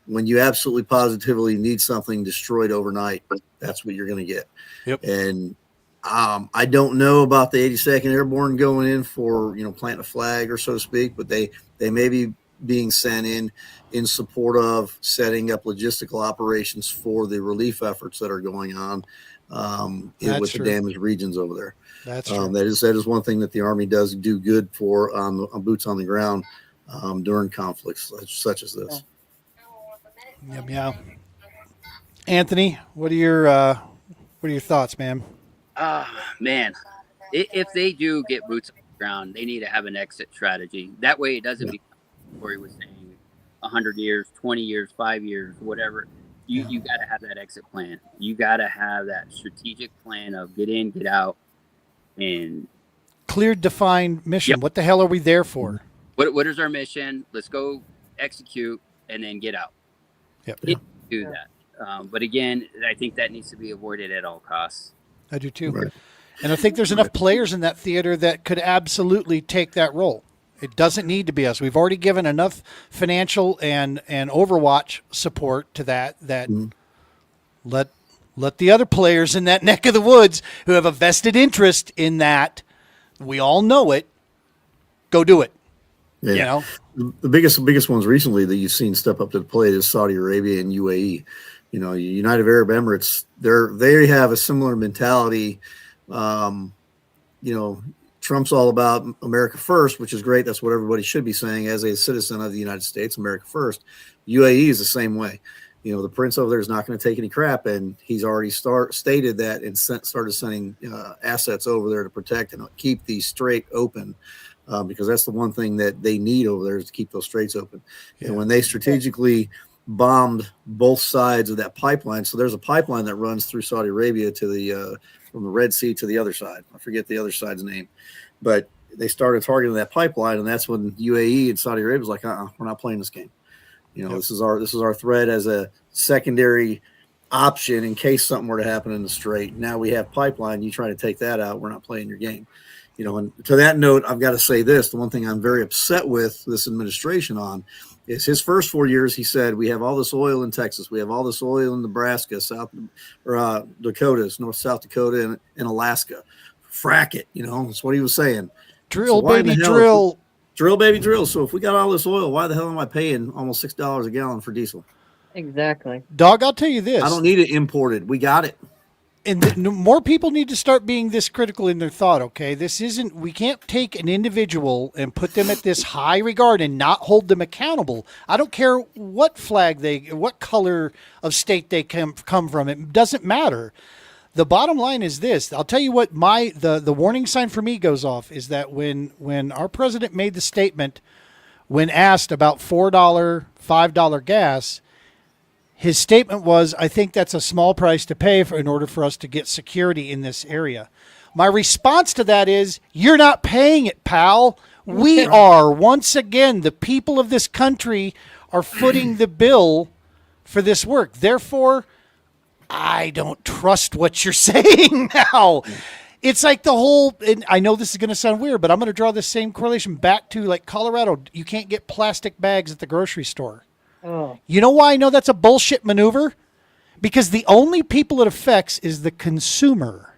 When you absolutely positively need something destroyed overnight, that's what you're going to get. Yep. And I don't know about the 82nd Airborne going in for, planting a flag or so to speak, but they may be being sent in support of setting up logistical operations for the relief efforts that are going on with true. the damaged regions over there. That's true. That is one thing that the Army does do good for on boots on the ground during conflicts such as this. Yeah. Anthony, what are your thoughts, man? Man, if they do get boots on the ground, they need to have an exit strategy. That way it doesn't become, Corey was saying, 100 years, 20 years, 5 years, whatever. You got to have that exit plan. You got to have that strategic plan of get in, get out, and clear, defined mission. Yep. What the hell are we there for? What is our mission? Let's go execute and then get out. Yep. Do that. But again, I think that needs to be avoided at all costs. I do too. Right. And I think there's enough players in that theater that could absolutely take that role. It doesn't need to be us. We've already given enough financial and Overwatch support to that let the other players in that neck of the woods who have a vested interest in that, we all know it, go do it. Yeah. The biggest ones recently that you've seen step up to the plate is Saudi Arabia and UAE. United Arab Emirates, they have a similar mentality. Trump's all about America first, which is great. That's what everybody should be saying as a citizen of the United States, America first. UAE is the same way. The prince over there is not going to take any crap, and he's already stated that and started sending assets over there to protect and keep the strait open. Because that's the one thing that they need over there is to keep those straits open. Yeah. And when they strategically bombed both sides of that pipeline, so there's a pipeline that runs through Saudi Arabia to from the Red Sea to the other side. I forget the other side's name, but they started targeting that pipeline, and that's when UAE and Saudi Arabia was like, we're not playing this game. This is our threat as a secondary option in case something were to happen in the strait. Now we have pipeline. You try to take that out, we're not playing your game. And to that note, I've got to say this. The one thing I'm very upset with this administration on is his first 4 years, he said, we have all this oil in Texas. We have all this oil in Nebraska, Dakotas, South Dakota, and Alaska. Frack it. That's what he was saying. Drill, baby, drill. Drill, baby, drill. So if we got all this oil, why the hell am I paying almost $6 a gallon for diesel? Exactly. Dog, I'll tell you this. I don't need it imported. We got it. And more people need to start being this critical in their thought, okay? We can't take an individual and put them at this high regard and not hold them accountable. I don't care what flag what color of state they come from. It doesn't matter. the bottom line is this. I'll tell you what the warning sign for me goes off is that when our president made the statement when asked about $4, $5 gas, his statement was, I think that's a small price to pay in order for us to get security in this area. My response to that is, you're not paying it, pal. We are. Once again, the people of this country are footing the bill for this work. Therefore, I don't trust what you're saying now. It's like the whole, and I know this is going to sound weird, but I'm going to draw the same correlation back to like Colorado. You can't get plastic bags at the grocery store. Oh, You know why I know that's a bullshit maneuver? Because the only people it affects is the consumer.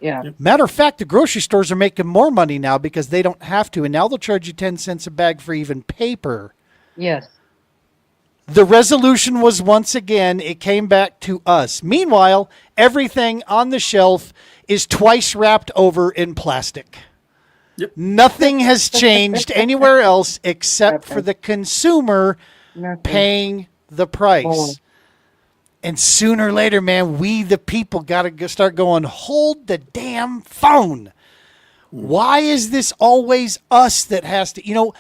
yeah. Matter of fact, the grocery stores are making more money now because they don't have to, and now they'll charge you 10 cents a bag for even paper. Yes. The resolution was once again, it came back to us. Meanwhile, everything on the shelf is twice wrapped over in plastic. Yep. Nothing has changed anywhere else except for the consumer Nothing. paying the price. Oh. And sooner or later, man, we the people got to start going, hold the damn phone. Why is this always us that has to,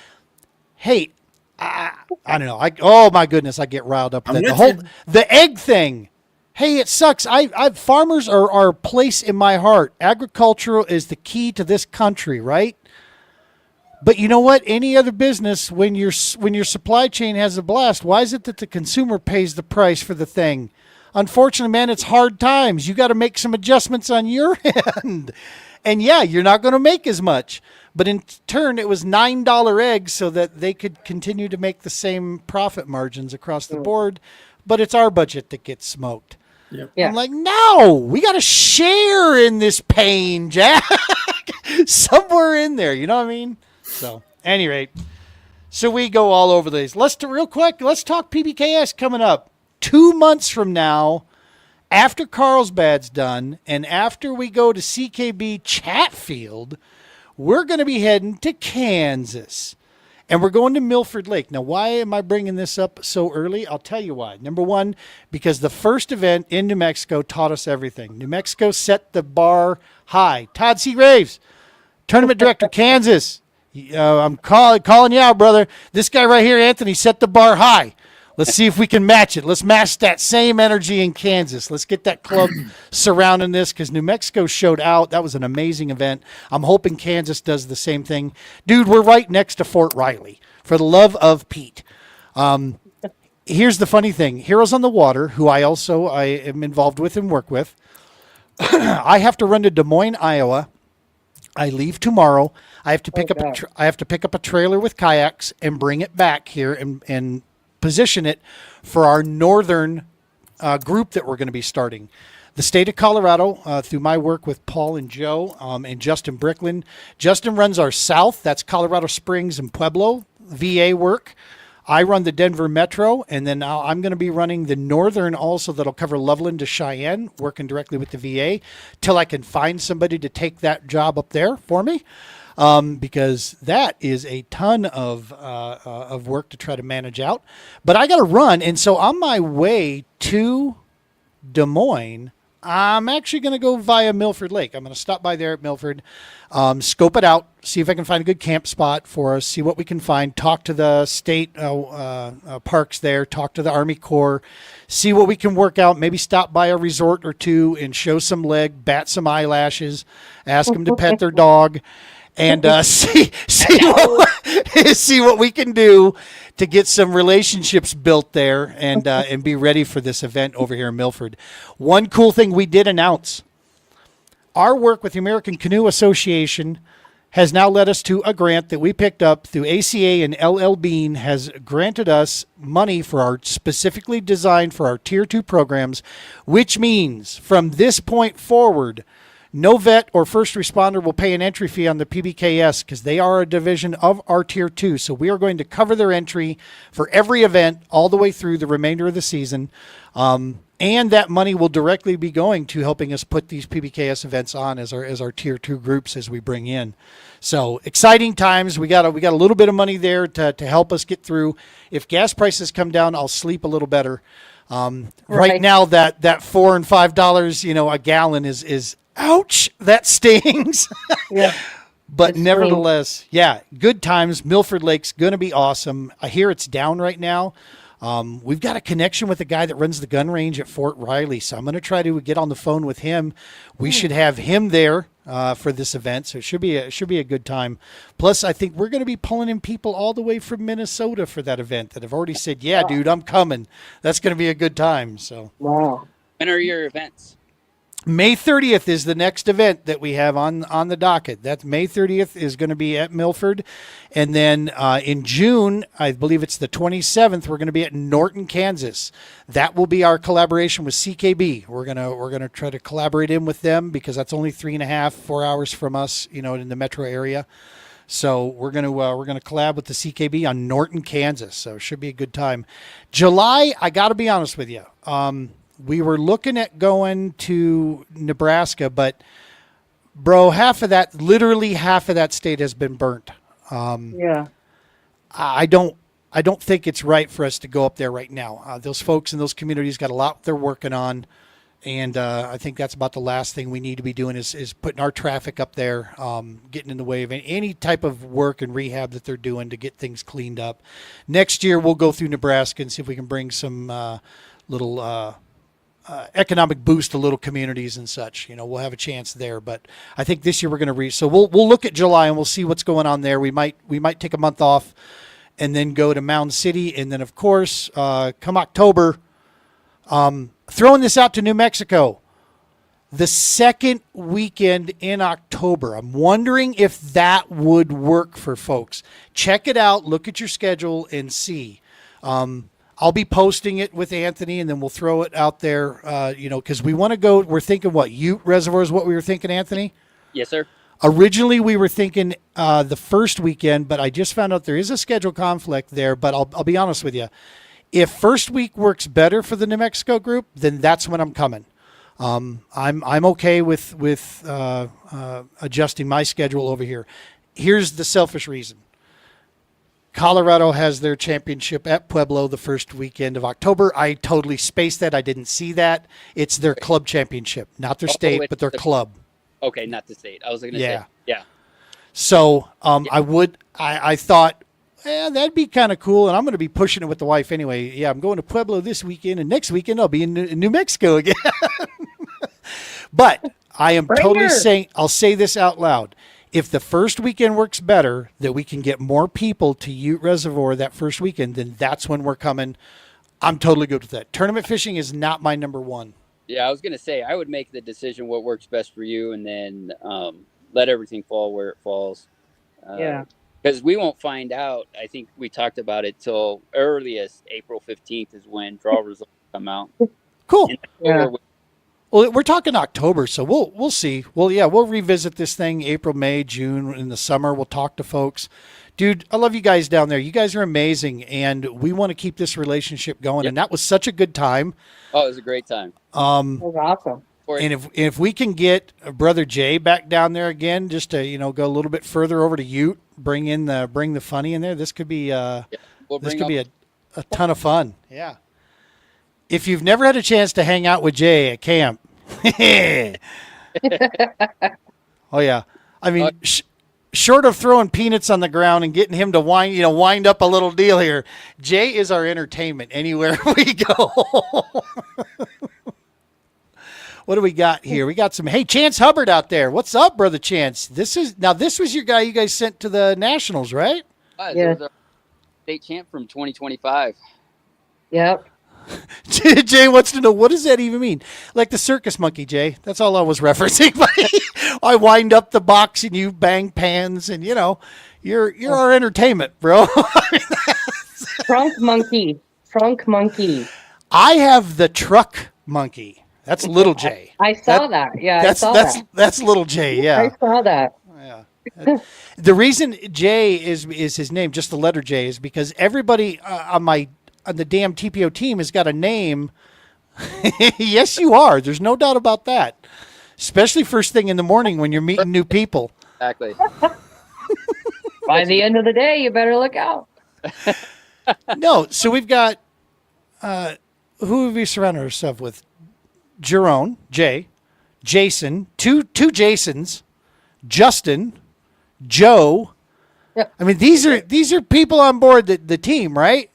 hey, I don't know. Oh my goodness, I get riled up. I'm With that. with you. The egg thing. Hey, it sucks. Farmers are our place in my heart. Agricultural is the key to this country, right? But you know what? Any other business, when your supply chain has a blast, why is it that the consumer pays the price for the thing? Unfortunately, man, it's hard times. You got to make some adjustments on your end. And yeah, you're not going to make as much. But in turn, it was $9 eggs so that they could continue to make the same profit margins across the board. But it's our budget that gets smoked. Yep. Yeah. I'm like, no, we got to share in this pain, Jack. Somewhere in there, you know what I mean? So, at any rate, so we go all over these. Let's talk PBKS coming up 2 months from now, after Carlsbad's done, and after we go to CKB Chatfield, we're going to be heading to Kansas. And we're going to Milford Lake. Now, why am I bringing this up so early? I'll tell you why. Number one, because the first event in New Mexico taught us everything. New Mexico set the bar high. Todd C. Graves, tournament director, Kansas. I'm calling you out, brother. This guy right here, Anthony, set the bar high. Let's see if we can match it. Let's match that same energy in Kansas. Let's get that club surrounding this because New Mexico showed out. That was an amazing event. I'm hoping Kansas does the same thing. Dude, we're right next to Fort Riley. For the love of Pete. Here's the funny thing. Heroes on the Water, who I am involved with and work with, I have to run to Des Moines, Iowa. I leave tomorrow. I have to pick up a trailer with kayaks and bring it back here and position it for our northern group that we're going to be starting. The state of Colorado, through my work with Paul and Joe and Justin Brickland. Justin runs our south. That's Colorado Springs and Pueblo VA work. I run the Denver Metro, and then now I'm going to be running the northern also that'll cover Loveland to Cheyenne, working directly with the VA, till I can find somebody to take that job up there for me, because that is a ton of work to try to manage out. But I got to run, and so on my way to Des Moines, I'm actually going to go via Milford Lake. I'm going to stop by there at Milford, scope it out, see if I can find a good camp spot for us, see what we can find, talk to the state parks there, talk to the Army Corps, see what we can work out, maybe stop by a resort or two and show some leg, bat some eyelashes, ask them to pet their dog, and see what we can do to get some relationships built there and be ready for this event over here in Milford. One cool thing we did announce, our work with the American Canoe Association has now led us to a grant that we picked up through ACA, and LL Bean has granted us money for our specifically designed for our Tier 2 programs, which means from this point forward, no vet or first responder will pay an entry fee on the PBKS because they are a division of our Tier 2. So we are going to cover their entry for every event all the way through the remainder of the season. And that money will directly be going to helping us put these PBKS events on as our Tier 2 groups as we bring in. So exciting times. We got a little bit of money there to help us get through. If gas prices come down, I'll sleep a little better. Right Right. now, that $4 and $5, a gallon is ouch. That stings. Yeah. But It's nevertheless, yeah, good times. Milford Lake's going to be awesome. I hear it's down right now. We've got a connection with the guy that runs the gun range at Fort Riley, so I'm going to try to get on the phone with him. We should have him there for this event, so it should be a good time. Plus, I think we're going to be pulling in people all the way from Minnesota for that event that have already said, "Yeah, dude, I'm coming." That's going to be a good time. So. Wow. When are your events? May 30th is the next event that we have on the docket. That's May 30th is going to be at Milford. And then in June, I believe it's the 27th, we're going to be at Norton, Kansas. That will be our collaboration with CKB. We're going to try to collaborate in with them because that's only 4 hours from us, in the metro area. So we're going to collab with the CKB on Norton, Kansas. So it should be a good time. July, I got to be honest with you. We were looking at going to Nebraska, but bro, literally half of that state has been burnt. Yeah. I don't think it's right for us to go up there right now. Those folks in those communities got a lot they're working on. And I think that's about the last thing we need to be doing is putting our traffic up there, getting in the way of any type of work and rehab that they're doing to get things cleaned up. Next year, we'll go through Nebraska and see if we can bring some little economic boost to little communities and such. We'll have a chance there. But I think this year we're going to so we'll look at July and we'll see what's going on there. We might take a month off and then go to Mound City. And then, of course, come October, throwing this out to New Mexico, the second weekend in October. I'm wondering if that would work for folks. Check it out. Look at your schedule and see. I'll be posting it with Anthony, and then we'll throw it out there, because we want to go. We're thinking Ute Reservoir is what we were thinking, Anthony? Yes, sir. Originally, we were thinking the first weekend, but I just found out there is a schedule conflict there. But I'll be honest with you. If first week works better for the New Mexico group, then that's when I'm coming. I'm okay with adjusting my schedule over here. Here's the selfish reason. Colorado has their championship at Pueblo the first weekend of October. I totally spaced that. I didn't see that. It's their club championship, not their state, but their club. Okay, not the state. I was going to Yeah. say. Yeah. So I thought, that'd be kind of cool. And I'm going to be pushing it with the wife anyway. Yeah, I'm going to Pueblo this weekend, and next weekend I'll be in New Mexico again. But I am totally saying, I'll say this out loud. If the first weekend works better, that we can get more people to Ute Reservoir that first weekend, then that's when we're coming. I'm totally good with that. Tournament fishing is not my number one. Yeah, I was going to say, I would make the decision what works best for you and then let everything fall where it falls. Yeah. Because we won't find out. I think we talked about it till earliest April 15th is when draw results come out. Cool. Yeah. Well, we're talking October, so we'll see. Well, yeah, we'll revisit this thing April, May, June, in the summer. We'll talk to folks. Dude, I love you guys down there. You guys are amazing, and we want to keep this relationship going. Yep. And that was such a good time. Oh, it was a great time. That was awesome. And if we can get Brother Jay back down there again, just to go a little bit further over to Ute, bring the funny in there. This could be a ton of fun. Yeah. If you've never had a chance to hang out with Jay at camp, oh yeah, I mean, short of throwing peanuts on the ground and getting him to wind up a little deal here, Jay is our entertainment anywhere we go. What do we got here? We got hey, Chance Hubbard out there. What's up, brother Chance? This was your guy you guys sent to the Nationals, right? Yeah. Our state champ from 2025. Yep. Jay wants to know, what does that even mean? Like the circus monkey, Jay. That's all I was referencing. I wind up the box and you bang pans, and you're our entertainment, bro. Trunk monkey. I have the truck monkey. That's little Jay. I saw that. Yeah, that's little Jay. Yeah, I saw that. Yeah. The reason Jay is his name, just the letter J, is because everybody on the damn TPO team has got a name. Yes, you are. There's no doubt about that. Especially first thing in the morning when you're meeting new people. Exactly. By the end of the day, you better look out. No, so we've got who have we surrounded ourselves with? Jerome, Jay, Jason, two Jasons, Justin, Joe. Yep. I mean, these are people on board the team, right?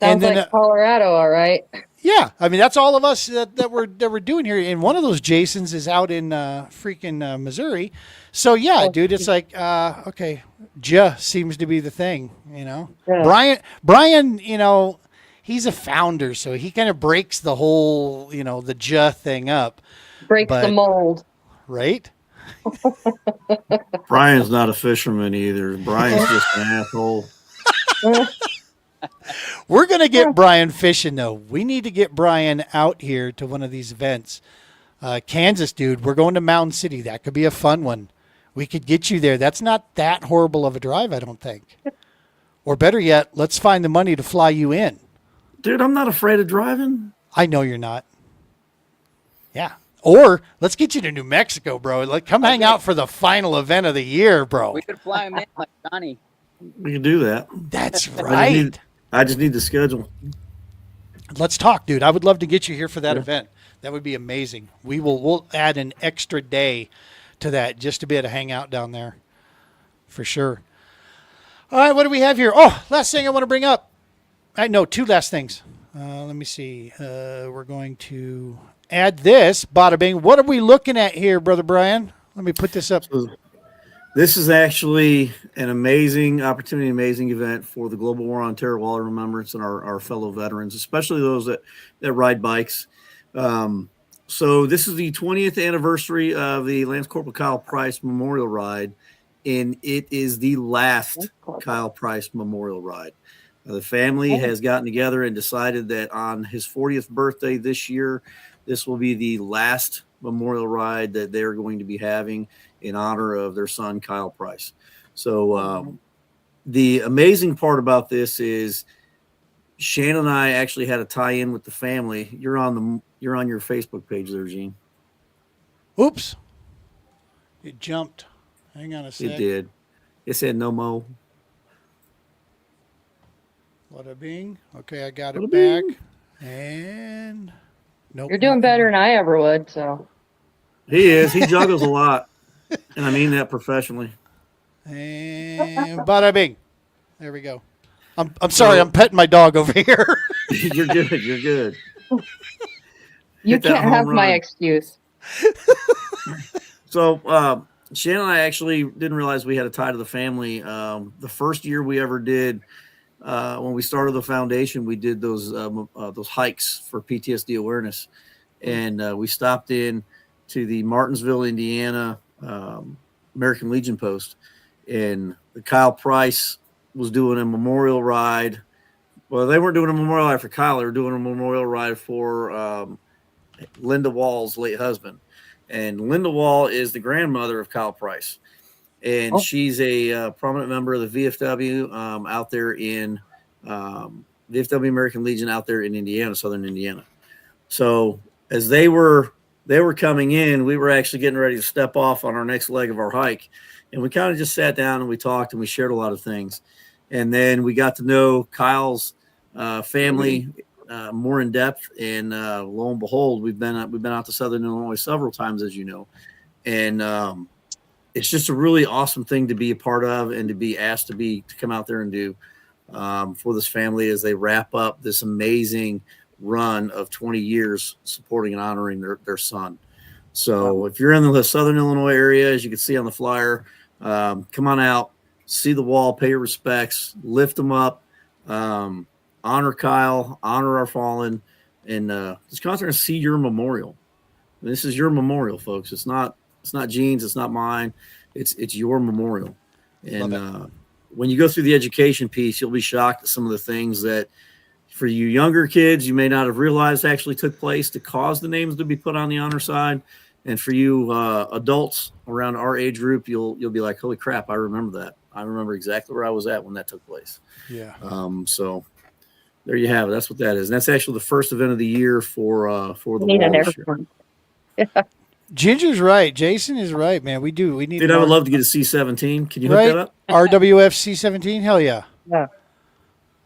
Sounds like Colorado, all right. Yeah, I mean that's all of us that we're doing here. And one of those Jasons is out in freaking Missouri. So yeah, dude, it's like okay, seems to be the thing, you know. Yeah. Brian, you know, he's a founder, so he kind of breaks the whole, you know, the thing up, Breaks but- the mold. right? Brian's not a fisherman either. Brian's just an asshole. We're going to get Brian fishing, though. We need to get Brian out here to one of these events. Kansas, dude, we're going to Mountain City. That could be a fun one. We could get you there. That's not that horrible of a drive, I don't think. Or better yet, let's find the money to fly you in. Dude, I'm not afraid of driving. I know you're not. Yeah. Or let's get you to New Mexico, bro. Like, come hang out for the final event of the year, bro. We could fly him in like Johnny. We can do that. That's right. I just need the schedule. Let's talk, dude. I would love to get you here for that event. That would be amazing. We'll add an extra day to that just to be able to hang out down there for sure. All right, what do we have here? Oh, last thing I want to bring up. No, two last things. Let me see. We're going to add this. Bada bing. What are we looking at here, Brother Brian? Let me put this up. This is actually an amazing opportunity, amazing event for the Global War on Terror Wall of Remembrance and our fellow veterans, especially those that ride bikes. So this is the 20th anniversary of the Lance Corporal Kyle Price Memorial Ride, and it is the last Kyle Price Memorial Ride. The family has gotten together and decided that on his 40th birthday this year, this will be the last memorial ride that they're going to be having in honor of their son, Kyle Price. So the amazing part about this is Shannon and I actually had a tie-in with the family. You're on your Facebook page there, Gene. Oops. It jumped. Hang on a sec. It did. It said no mo. Bada bing. Okay, I got Bada it bing. back. And nope. You're doing better than I ever would, so. He is. He juggles a lot. And I mean that professionally. And bada bing. There we go. I'm sorry, I'm petting my dog over here. You're good. You're good. You Hit that can't home have my run. excuse. So Shannon and I actually didn't realize we had a tie to the family. The first year we ever did, when we started the foundation, we did those hikes for PTSD awareness, and we stopped in to the Martinsville, Indiana American Legion post, and the Kyle Price was doing a memorial ride. Well, they weren't doing a memorial ride for Kyle; they were doing a memorial ride for Linda Wall's late husband. And Linda Wall is the grandmother of Kyle Price. And she's a prominent member of the VFW out there in VFW American Legion out there in Indiana, Southern Indiana. So as they were coming in, we were actually getting ready to step off on our next leg of our hike. And we kind of just sat down and we talked and we shared a lot of things. And then we got to know Kyle's family more in depth, and lo and behold, we've been out to Southern Illinois several times, as you know, and it's just a really awesome thing to be a part of and to be asked to come out there and do for this family as they wrap up this amazing run of 20 years supporting and honoring their son. So if you're in the Southern Illinois area, as you can see on the flyer, come on out, see the wall, pay your respects, lift them up. Honor Kyle, honor our fallen, and just come out there and see your memorial. This is your memorial, folks. It's not Gene's, it's not mine. It's your memorial. And when you go through the education piece, you'll be shocked at some of the things that, for you younger kids, you may not have realized actually took place to cause the names to be put on the honor side. And for you adults around our age group, you'll be like, holy crap, I remember that. I remember exactly where I was at when that took place. Yeah. So there you have it. That's what that is. And that's actually the first event of the year for the Need an wall this year. airport. Ginger's right. Jason is right, man. We need. Dude, I would love to get a C-17. Can you hook right? that up? RWF C-17. Hell yeah. Yeah.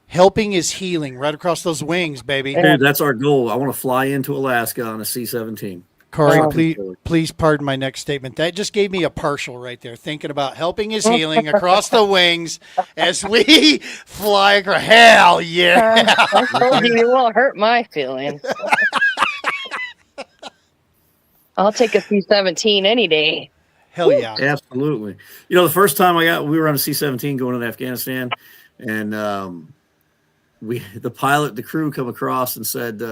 Helping is healing right across those wings, baby. Dude, that's our goal. I want to fly into Alaska on a C-17. Corey, Oh. please pardon my next statement. That just gave me a partial right there. Thinking about helping is healing across the wings as we fly across. Hell yeah! I told you won't hurt my feelings. I'll take a C-17 any day. Hell yeah! Absolutely. You know, the first time we were on a C-17 going to Afghanistan, and the pilot, the crew come across and said,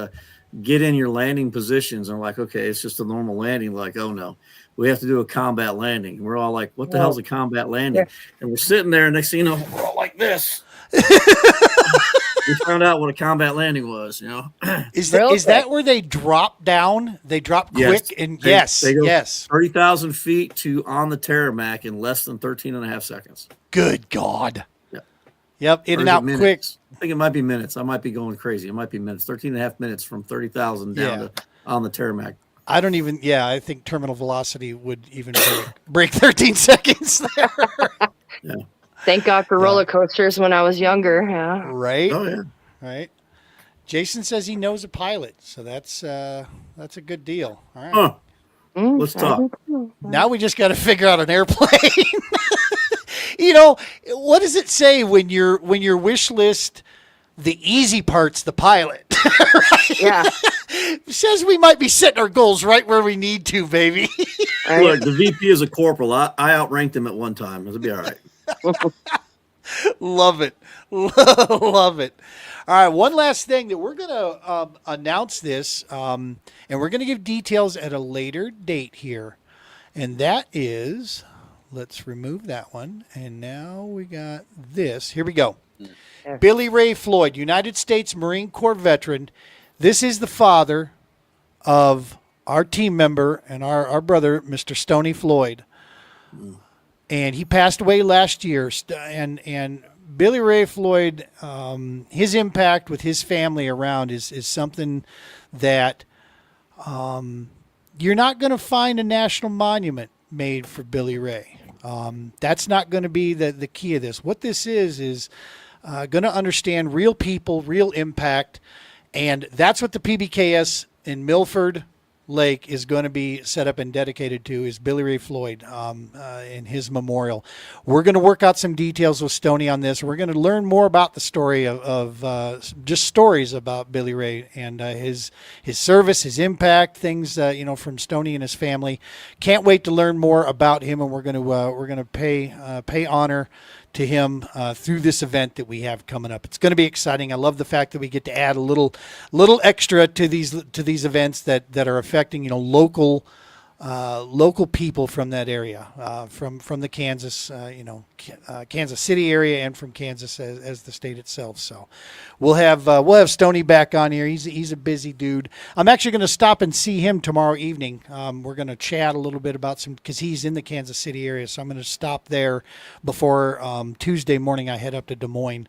get in your landing positions. And we're like, okay, it's just a normal landing. Like, oh no, we have to do a combat landing. And we're all like, what the hell's a combat landing? And we're sitting there, and next thing you know, we're all like this. We found out what a combat landing was, you know. Is Real that quick. where they drop down? They drop Yes. quick and They go yes. 30,000 feet to on the Tarmac in less than 13 and a half seconds. Good God. Yep. Yep. In Or and is it out quick. minutes? I think it might be minutes. I might be going crazy. It might be minutes. 13 and a half minutes from 30,000 down Yeah. to on the Tarmac. I don't even. Yeah, I think terminal velocity would even break 13 seconds there. Thank God for roller coasters when I was younger. Yeah. Right. Oh yeah. Right. Jason says he knows a pilot, so that's a good deal. All right. Huh. Mm, Let's talk. Now we just got to figure out an airplane. You know, what does it say when your wish list? The easy part's the pilot. Yeah. It says we might be setting our goals right where we need to, baby. Right. Look, the VP is a corporal. I outranked him at one time. It'll be all right. Love it. Love it. All right, one last thing that we're going to announce this, and we're going to give details at a later date here. And that is, let's remove that one. And now we got this. Here we go. Billy Ray Floyd, United States Marine Corps veteran. This is the father of our team member and our brother, Mr. Stoney Floyd. And he passed away last year. And Billy Ray Floyd, his impact with his family around is something that you're not going to find a national monument made for Billy Ray. That's not going to be the key of this. What this is going to understand real people, real impact, and that's what the PBKS in Milford Lake is going to be set up and dedicated to is Billy Ray Floyd in his memorial. We're going to work out some details with Stoney on this. We're going to learn more about the story of just stories about Billy Ray and his service, his impact, things from Stoney and his family. Can't wait to learn more about him, and we're going to pay honor to him through this event that we have coming up. It's going to be exciting. I love the fact that we get to add a little extra to these events that are affecting local people from that area, from the Kansas Kansas City area and from Kansas as the state itself. So we'll have Stoney back on here. He's a busy dude. I'm actually going to stop and see him tomorrow evening. We're going to chat a little bit about because he's in the Kansas City area. So I'm going to stop there before Tuesday morning. I head up to Des Moines.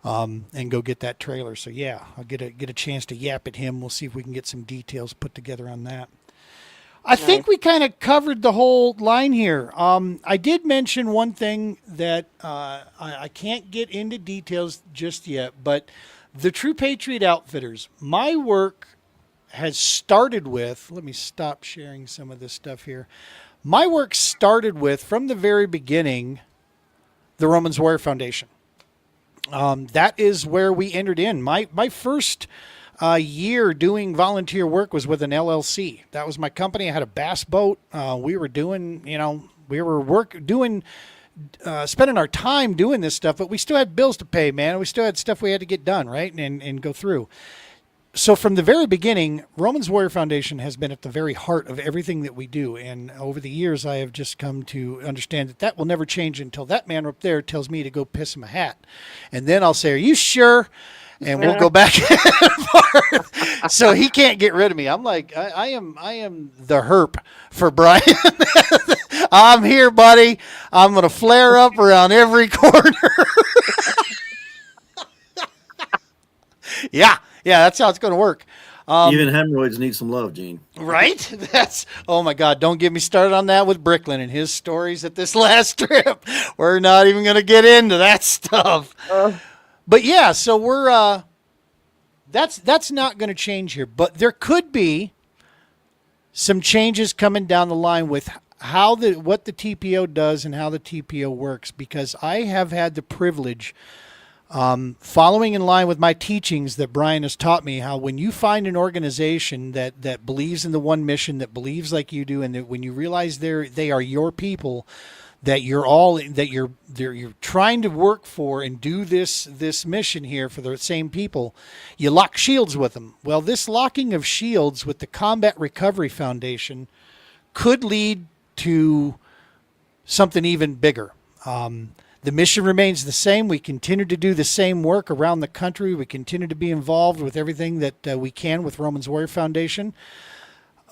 And go get that trailer. So yeah, I'll get a chance to yap at him. We'll see if we can get some details put together on that. I think we kind of covered the whole line here. I did mention one thing that I can't get into details just yet, but the True Patriot Outfitters, my work has started with, let me stop sharing some of this stuff here. My work started with, from the very beginning, the Romans Warrior Foundation. That is where we entered in. My first year doing volunteer work was with an LLC. That was my company. I had a bass boat. We were doing, spending our time doing this stuff, but we still had bills to pay, man. We still had stuff we had to get done, right? And go through. So from the very beginning, Romans Warrior Foundation has been at the very heart of everything that we do. And over the years, I have just come to understand that will never change until that man up there tells me to go piss him a hat. And then I'll say, are you sure? And we'll go back and forth. So he can't get rid of me. I'm like, I am the herp for Brian. I'm here, buddy. I'm going to flare up around every corner. Yeah, that's how it's going to work. Even hemorrhoids need some love, Gene. Right? Oh my God, don't get me started on that with Bricklin and his stories at this last trip. We're not even going to get into that stuff. But yeah, so we're that's not going to change here, but there could be some changes coming down the line with what the TPO does and how the TPO works, because I have had the privilege, following in line with my teachings that Brian has taught me, how when you find an organization that believes in the one mission, that believes like you do, and that when you realize they are your people, that you're trying to work for and do this mission here for the same people, you lock shields with them. Well, this locking of shields with the Combat Recovery Foundation could lead to something even bigger. The mission remains the same. We continue to do the same work around the country. We continue to be involved with everything that we can with Romans Warrior Foundation.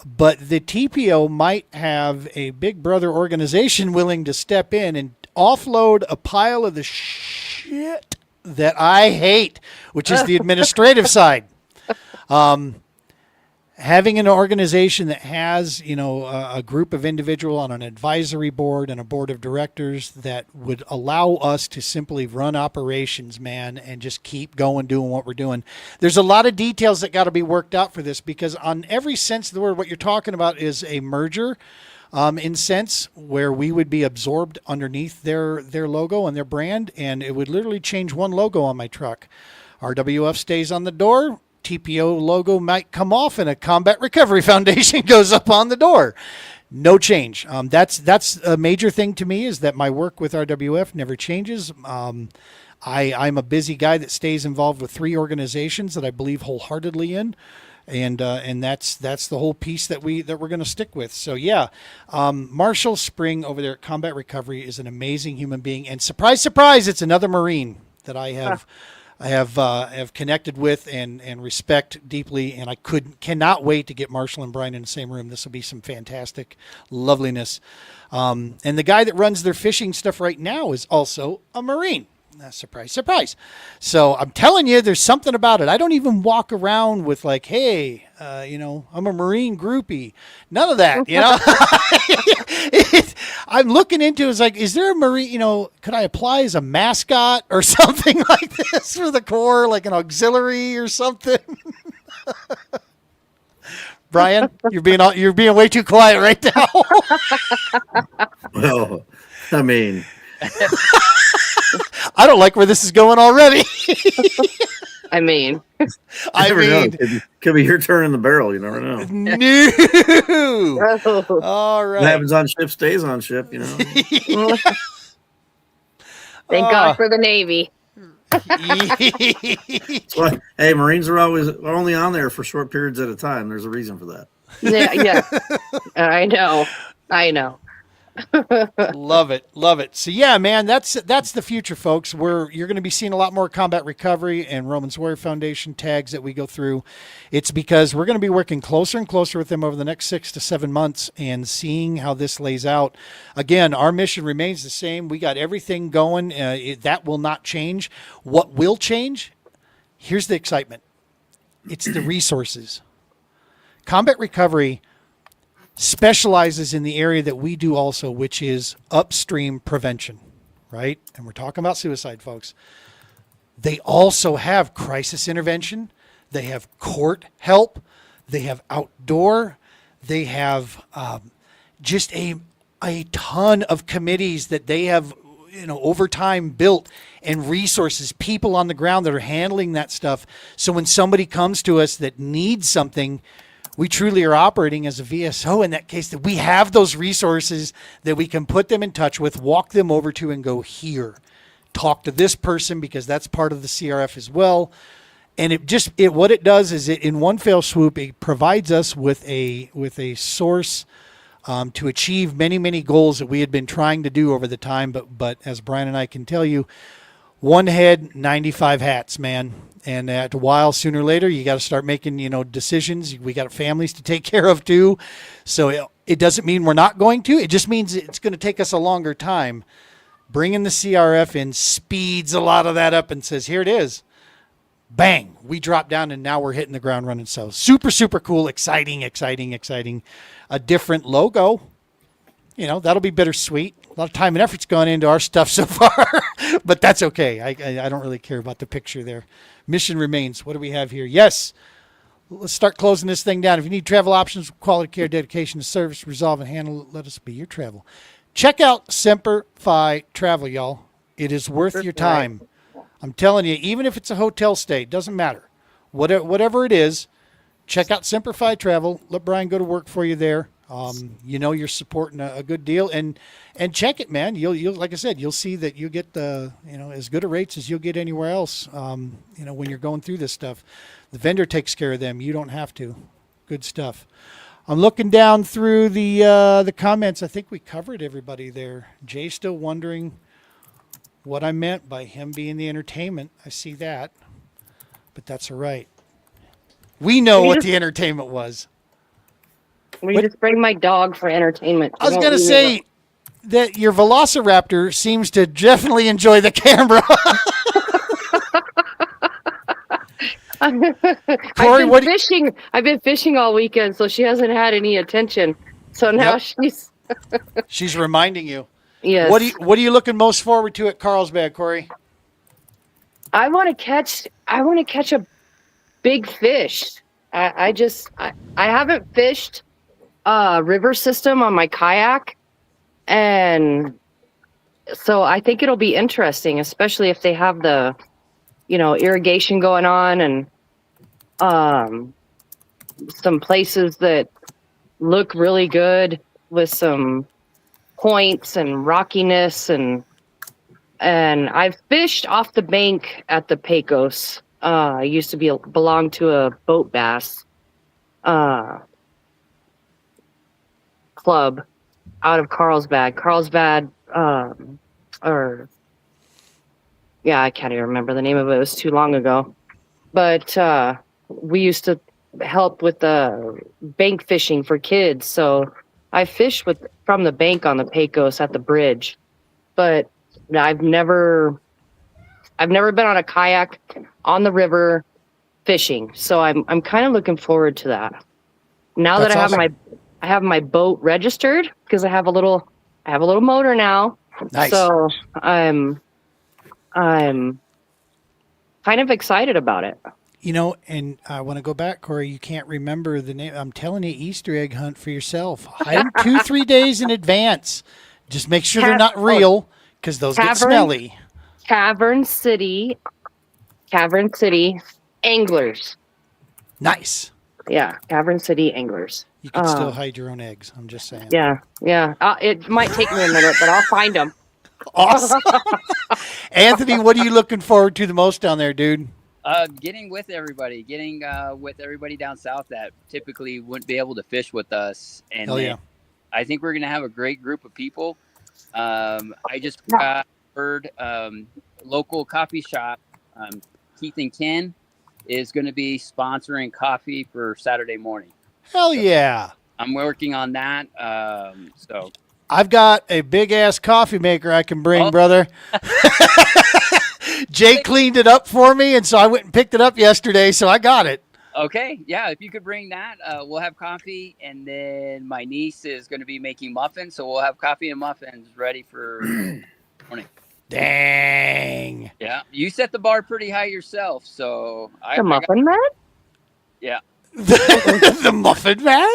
But the TPO might have a big brother organization willing to step in and offload a pile of the shit that I hate, which is the administrative side. Having an organization that has, a group of individuals on an advisory board and a board of directors that would allow us to simply run operations, man, and just keep going, doing what we're doing. There's a lot of details that got to be worked out for this, because on every sense of the word, what you're talking about is a merger, in sense where we would be absorbed underneath their logo and their brand, and it would literally change one logo on my truck. RWF stays on the door. TPO logo might come off and a Combat Recovery Foundation goes up on the door. No change. That's a major thing to me, is that my work with RWF never changes. I'm a busy guy that stays involved with 3 organizations that I believe wholeheartedly in. And that's the whole piece that we're going to stick with. So yeah, Marshall Spring over there at Combat Recovery is an amazing human being, and surprise, surprise, it's another Marine that I have connected with and respect deeply, and I cannot wait to get Marshall and Brian in the same room. This will be some fantastic loveliness. And the guy that runs their fishing stuff right now is also a Marine. Surprise, surprise. So I'm telling you, there's something about it. I don't even walk around with like, hey, I'm a Marine groupie. None of that, I'm looking into it's like, is there a Marine, could I apply as a mascot or something like this for the Corps, like an auxiliary or something? Brian, you're being way too quiet right now. Well, I mean, I don't like where this is going already. I mean, could be your turn in the barrel. You never know. No. All right. What happens on ship stays on ship. thank God for the Navy. That's why, hey, Marines are only on there for short periods at a time. There's a reason for that. Yeah. I know. Love it. So yeah, man, that's the future, folks. You're going to be seeing a lot more Combat Recovery and Romans Warrior Foundation tags that we go through. It's because we're going to be working closer and closer with them over the next 6 to 7 months and seeing how this lays out. Again, our mission remains the same. We got everything going. That will not change. What will change? Here's the excitement. It's the resources. Combat Recovery specializes in the area that we do also, which is upstream prevention, right? And we're talking about suicide, folks. They also have crisis intervention. They have court help. They have outdoor. They have just a ton of committees that they have, over time built, and resources, people on the ground that are handling that stuff. So when somebody comes to us that needs something, we truly are operating as a VSO in that case, that we have those resources that we can put them in touch with, walk them over to, and go here, talk to this person, because that's part of the CRF as well. And what it does is in one fell swoop, it provides us with a source to achieve many, many goals that we had been trying to do over the time. But as Brian and I can tell you, one head, 95 hats, man. And at a while, sooner or later, you got to start making, decisions. We got families to take care of too. So it doesn't mean we're not going to. It just means it's going to take us a longer time. Bringing the CRF in speeds a lot of that up and says, here it is. Bang, we drop down and now we're hitting the ground running. So super, super cool, exciting. A different logo. That'll be bittersweet. A lot of time and effort's gone into our stuff so far. But that's okay. I don't really care about the picture there. Mission remains. What do we have here? Yes. Let's start closing this thing down. If you need travel options, quality care, dedication to service, resolve and handle, let us be your travel. Check out Semper Fi Travel, y'all. It is worth your time. I'm telling you, even if it's a hotel stay, doesn't matter. Whatever it is, check out Semper Fi Travel. Let Brian go to work for you there. You know you're supporting a good deal, and check it, man. You'll like I said, you'll see that you get the as good a rates as you'll get anywhere else. When you're going through this stuff, the vendor takes care of them. You don't have to. Good stuff. I'm looking down through the comments. I think we covered everybody there. Jay's still wondering what I meant by him being the entertainment. I see that, but that's all right. We know what the entertainment was. We just bring my dog for entertainment. I was going to say that your Velociraptor seems to definitely enjoy the camera. Corey, I've been fishing all weekend, so she hasn't had any attention. So now she's reminding you. Yes. What are you looking most forward to at Carlsbad, Corey? I want to catch a big fish. I haven't fished a river system on my kayak, and so I think it'll be interesting, especially if they have the irrigation going on, and some places that look really good with some points and rockiness, and I've fished off the bank at the Pecos. I used to belong to a boat bass club out of Carlsbad. I can't even remember the name of it. It was too long ago. But we used to help with the bank fishing for kids. So I fished from the bank on the Pecos at the bridge. But I've never been on a kayak on the river fishing. So I'm kind of looking forward to that. Now That's that awesome. I have my boat registered, because I have a little motor now. Nice. So I'm kind of excited about it. And I want to go back, Corey. You can't remember the name. I'm telling you, Easter egg hunt for yourself. Hide them 2-3 days in advance. Just make sure they're not real, because those get smelly. Cavern City Anglers. Nice. Yeah, Cavern City Anglers. You can still hide your own eggs. I'm just saying. Yeah. It might take me a minute, but I'll find them. Awesome. Anthony, what are you looking forward to the most down there, dude? Getting with everybody down south that typically wouldn't be able to fish with us. And Hell yeah. I think we're going to have a great group of people. I just heard local coffee shop, Keith and Ken, is going to be sponsoring coffee for Saturday morning. Hell yeah. I'm working on that. So I've got a big ass coffee maker I can bring, brother. Jay cleaned it up for me, and so I went and picked it up yesterday, so I got it. okay, yeah, if you could bring that, we'll have coffee, and then my niece is going to be making muffins, so we'll have coffee and muffins ready for morning. Dang. Yeah, you set the bar pretty high yourself, so The Muffin Man? Yeah. The Muffin Man?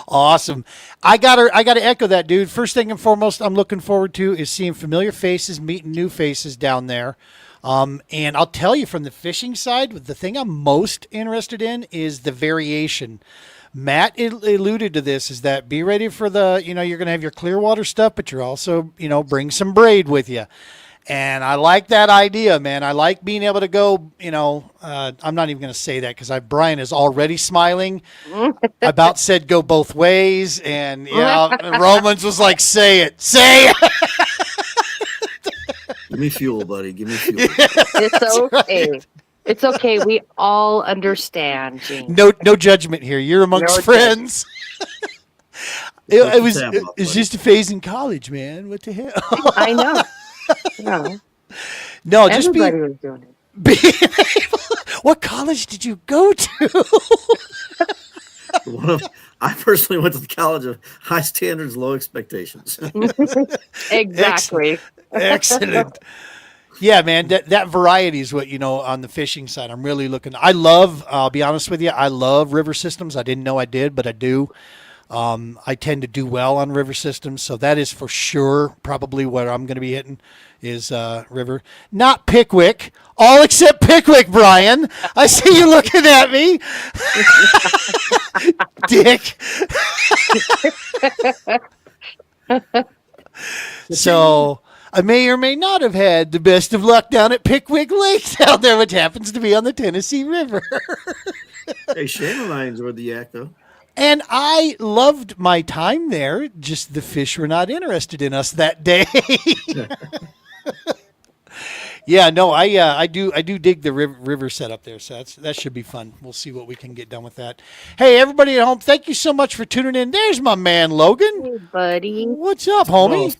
Awesome. I gotta echo that, dude. First thing and foremost, I'm looking forward to is seeing familiar faces, meeting new faces down there. And I'll tell you, from the fishing side, the thing I'm most interested in is the variation. Matt alluded to this, is that be ready for you're going to have your Clearwater stuff, but you're also, bring some braid with you. And I like that idea, man. I like being able to go, I'm not even going to say that because Brian is already smiling. About said go both ways. And, Romans was like, say it. Give me fuel, buddy. Give me fuel. It's okay. Right. It's okay. We all understand, Gene. No judgment here. You're amongst friends. It was just a phase in college, man. What the hell? I know. No. No, just Everybody was doing it. being able. What college did you go to? I personally went to the college of high standards, low expectations. Exactly. Excellent. Yeah, man, that variety is what, on the fishing side. I'm really looking. I'll be honest with you, I love river systems. I didn't know I did, but I do. I tend to do well on river systems, so that is for sure probably what I'm going to be hitting is river. Not Pickwick. All except Pickwick, Brian. I see you looking at me. Dick. So I may or may not have had the best of luck down at Pickwick Lake down there, which happens to be on the Tennessee River. Hey, Shane and I enjoyed the yak, though. And I loved my time there. Just the fish were not interested in us that day. Yeah, no, I do dig the river setup there. So that should be fun. We'll see what we can get done with that. Hey, everybody at home, thank you so much for tuning in. There's my man Logan. Hey, buddy. What's up, homie? Well,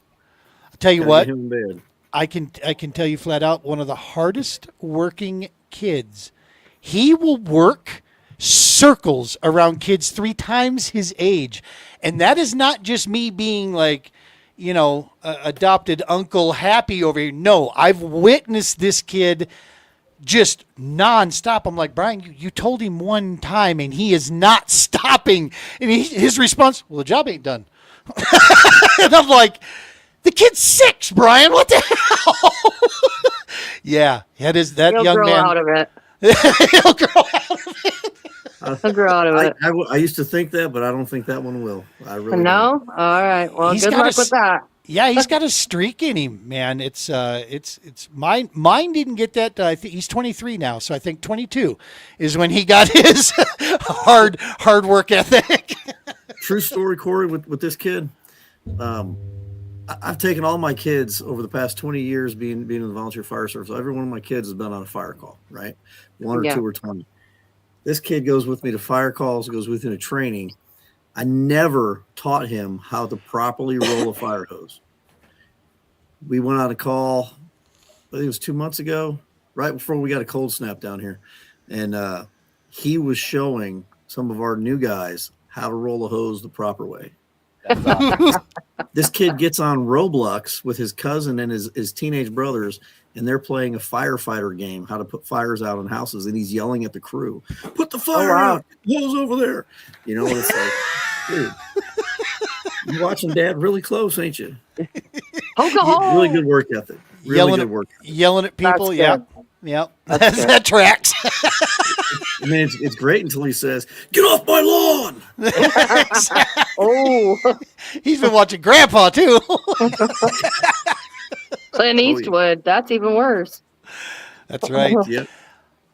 I'll tell you gotta what. get him in bed. I can tell you flat out, one of the hardest working kids. He will work circles around kids 3 times his age. And that is not just me being like, adopted Uncle Happy over here. No, I've witnessed this kid just nonstop. I'm like, Brian, you told him one time and he is not stopping. And his response, well, the job ain't done. And I'm like, the kid's 6, Brian. What the hell? Yeah, that He'll young grow man. out of it. He'll grow out of it. He'll grow out of it. I used to think that, but I don't think that one will. I really No? All right. Well, He's good got luck a with that. Yeah, he's got a streak in him, man. It's mine didn't get that. I think he's 23 now, so I think 22 is when he got his hard work ethic. True story, Corey, with this kid. I've taken all my kids over the past 20 years being in the volunteer fire service. Every one of my kids has been on a fire call, right? 1 or Yeah. 2 or 20. This kid goes with me to fire calls, goes with me to training. I never taught him how to properly roll a fire hose. We went on a call, I think it was 2 months ago, right before we got a cold snap down here. And he was showing some of our new guys how to roll a hose the proper way. That's awesome. This kid gets on Roblox with his cousin and his teenage brothers, and they're playing a firefighter game, how to put fires out in houses, and he's yelling at the crew, "Put the fire out! Hose over there!" It's like, dude, you're watching Dad really close, ain't you? Really good work ethic. Really good work. Yelling at people. That's Yeah, good. yeah, that tracks. I mean, it's great until he says, "Get off my lawn!" Oh, He's been watching Grandpa too. Clint Eastwood. That's even worse. That's right. Yep.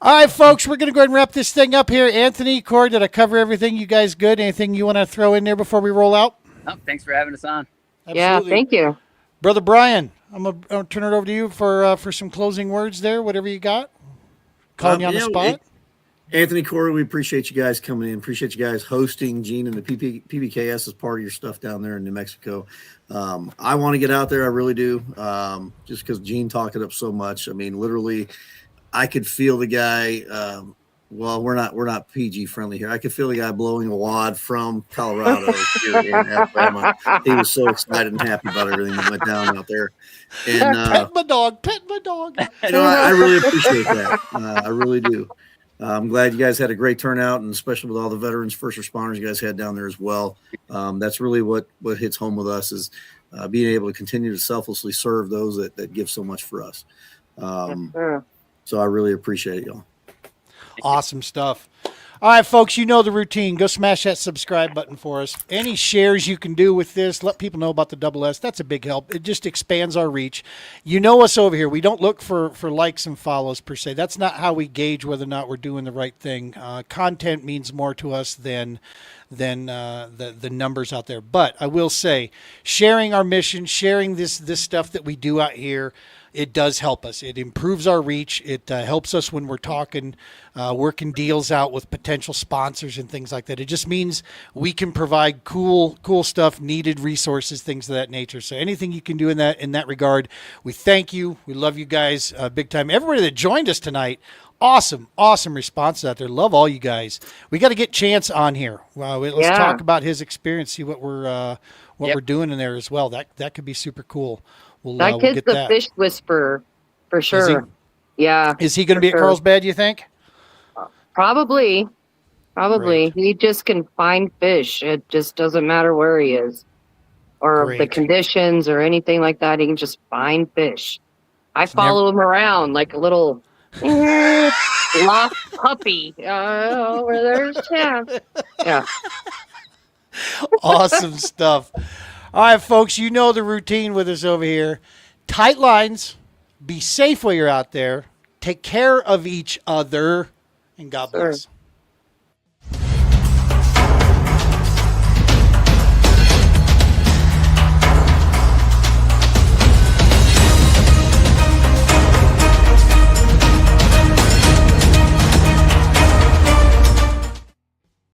All right, folks, we're going to go ahead and wrap this thing up here. Anthony, Corey, did I cover everything? You guys good? Anything you want to throw in there before we roll out? Oh, thanks for having us on. Yeah, thank you. Brother Brian, I'm gonna turn it over to you for some closing words there, whatever you got. Calling you on the spot. Anthony, Corey, we appreciate you guys coming in. Appreciate you guys hosting Gene and the PBKS as part of your stuff down there in New Mexico. I want to get out there. I really do. Just because Gene talked it up so much. I mean, literally, I could feel the guy. Well, we're not PG friendly here. I could feel the guy blowing a wad from Colorado here in Alabama. He was so excited and happy about everything that went down out there. And Pet my dog. I really appreciate that. I really do. I'm glad you guys had a great turnout, and especially with all the veterans, first responders you guys had down there as well. That's really what hits home with us is being able to continue to selflessly serve those that give so much for us. Sure. So I really appreciate it, y'all. Awesome stuff. All right, folks, you know the routine. Go smash that subscribe button for us. Any shares you can do with this, let people know about the Double S. That's a big help. It just expands our reach. You know us over here. We don't look for likes and follows per se. That's not how we gauge whether or not we're doing the right thing. Content means more to us than the numbers out there. But I will say, sharing our mission, sharing this stuff that we do out here, it does help us. It improves our reach. It helps us when we're talking, working deals out with potential sponsors and things like that. It just means we can provide cool stuff, needed resources, things of that nature. So anything you can do in that regard, we thank you. We love you guys big time. Everybody that joined us tonight, awesome responses out there. Love all you guys. We got to get Chance on here. Let's Yeah. talk about his experience. See what we're Yep. we're doing in there as well. That could be super cool. We'll That we'll kid's get the that. fish whisperer for he? sure. Yeah, Is he going to for be at sure. Carlsbad? You think? Probably. Great. He just can find fish. It just doesn't matter where he is or the Great. conditions or anything like that. He can just find fish. I follow him around like a little lost puppy. Over there's Chance. Yeah. Awesome stuff. All right, folks, you know the routine with us over here. Tight lines. Be safe while you're out there. Take care of each other. And God Sure. bless.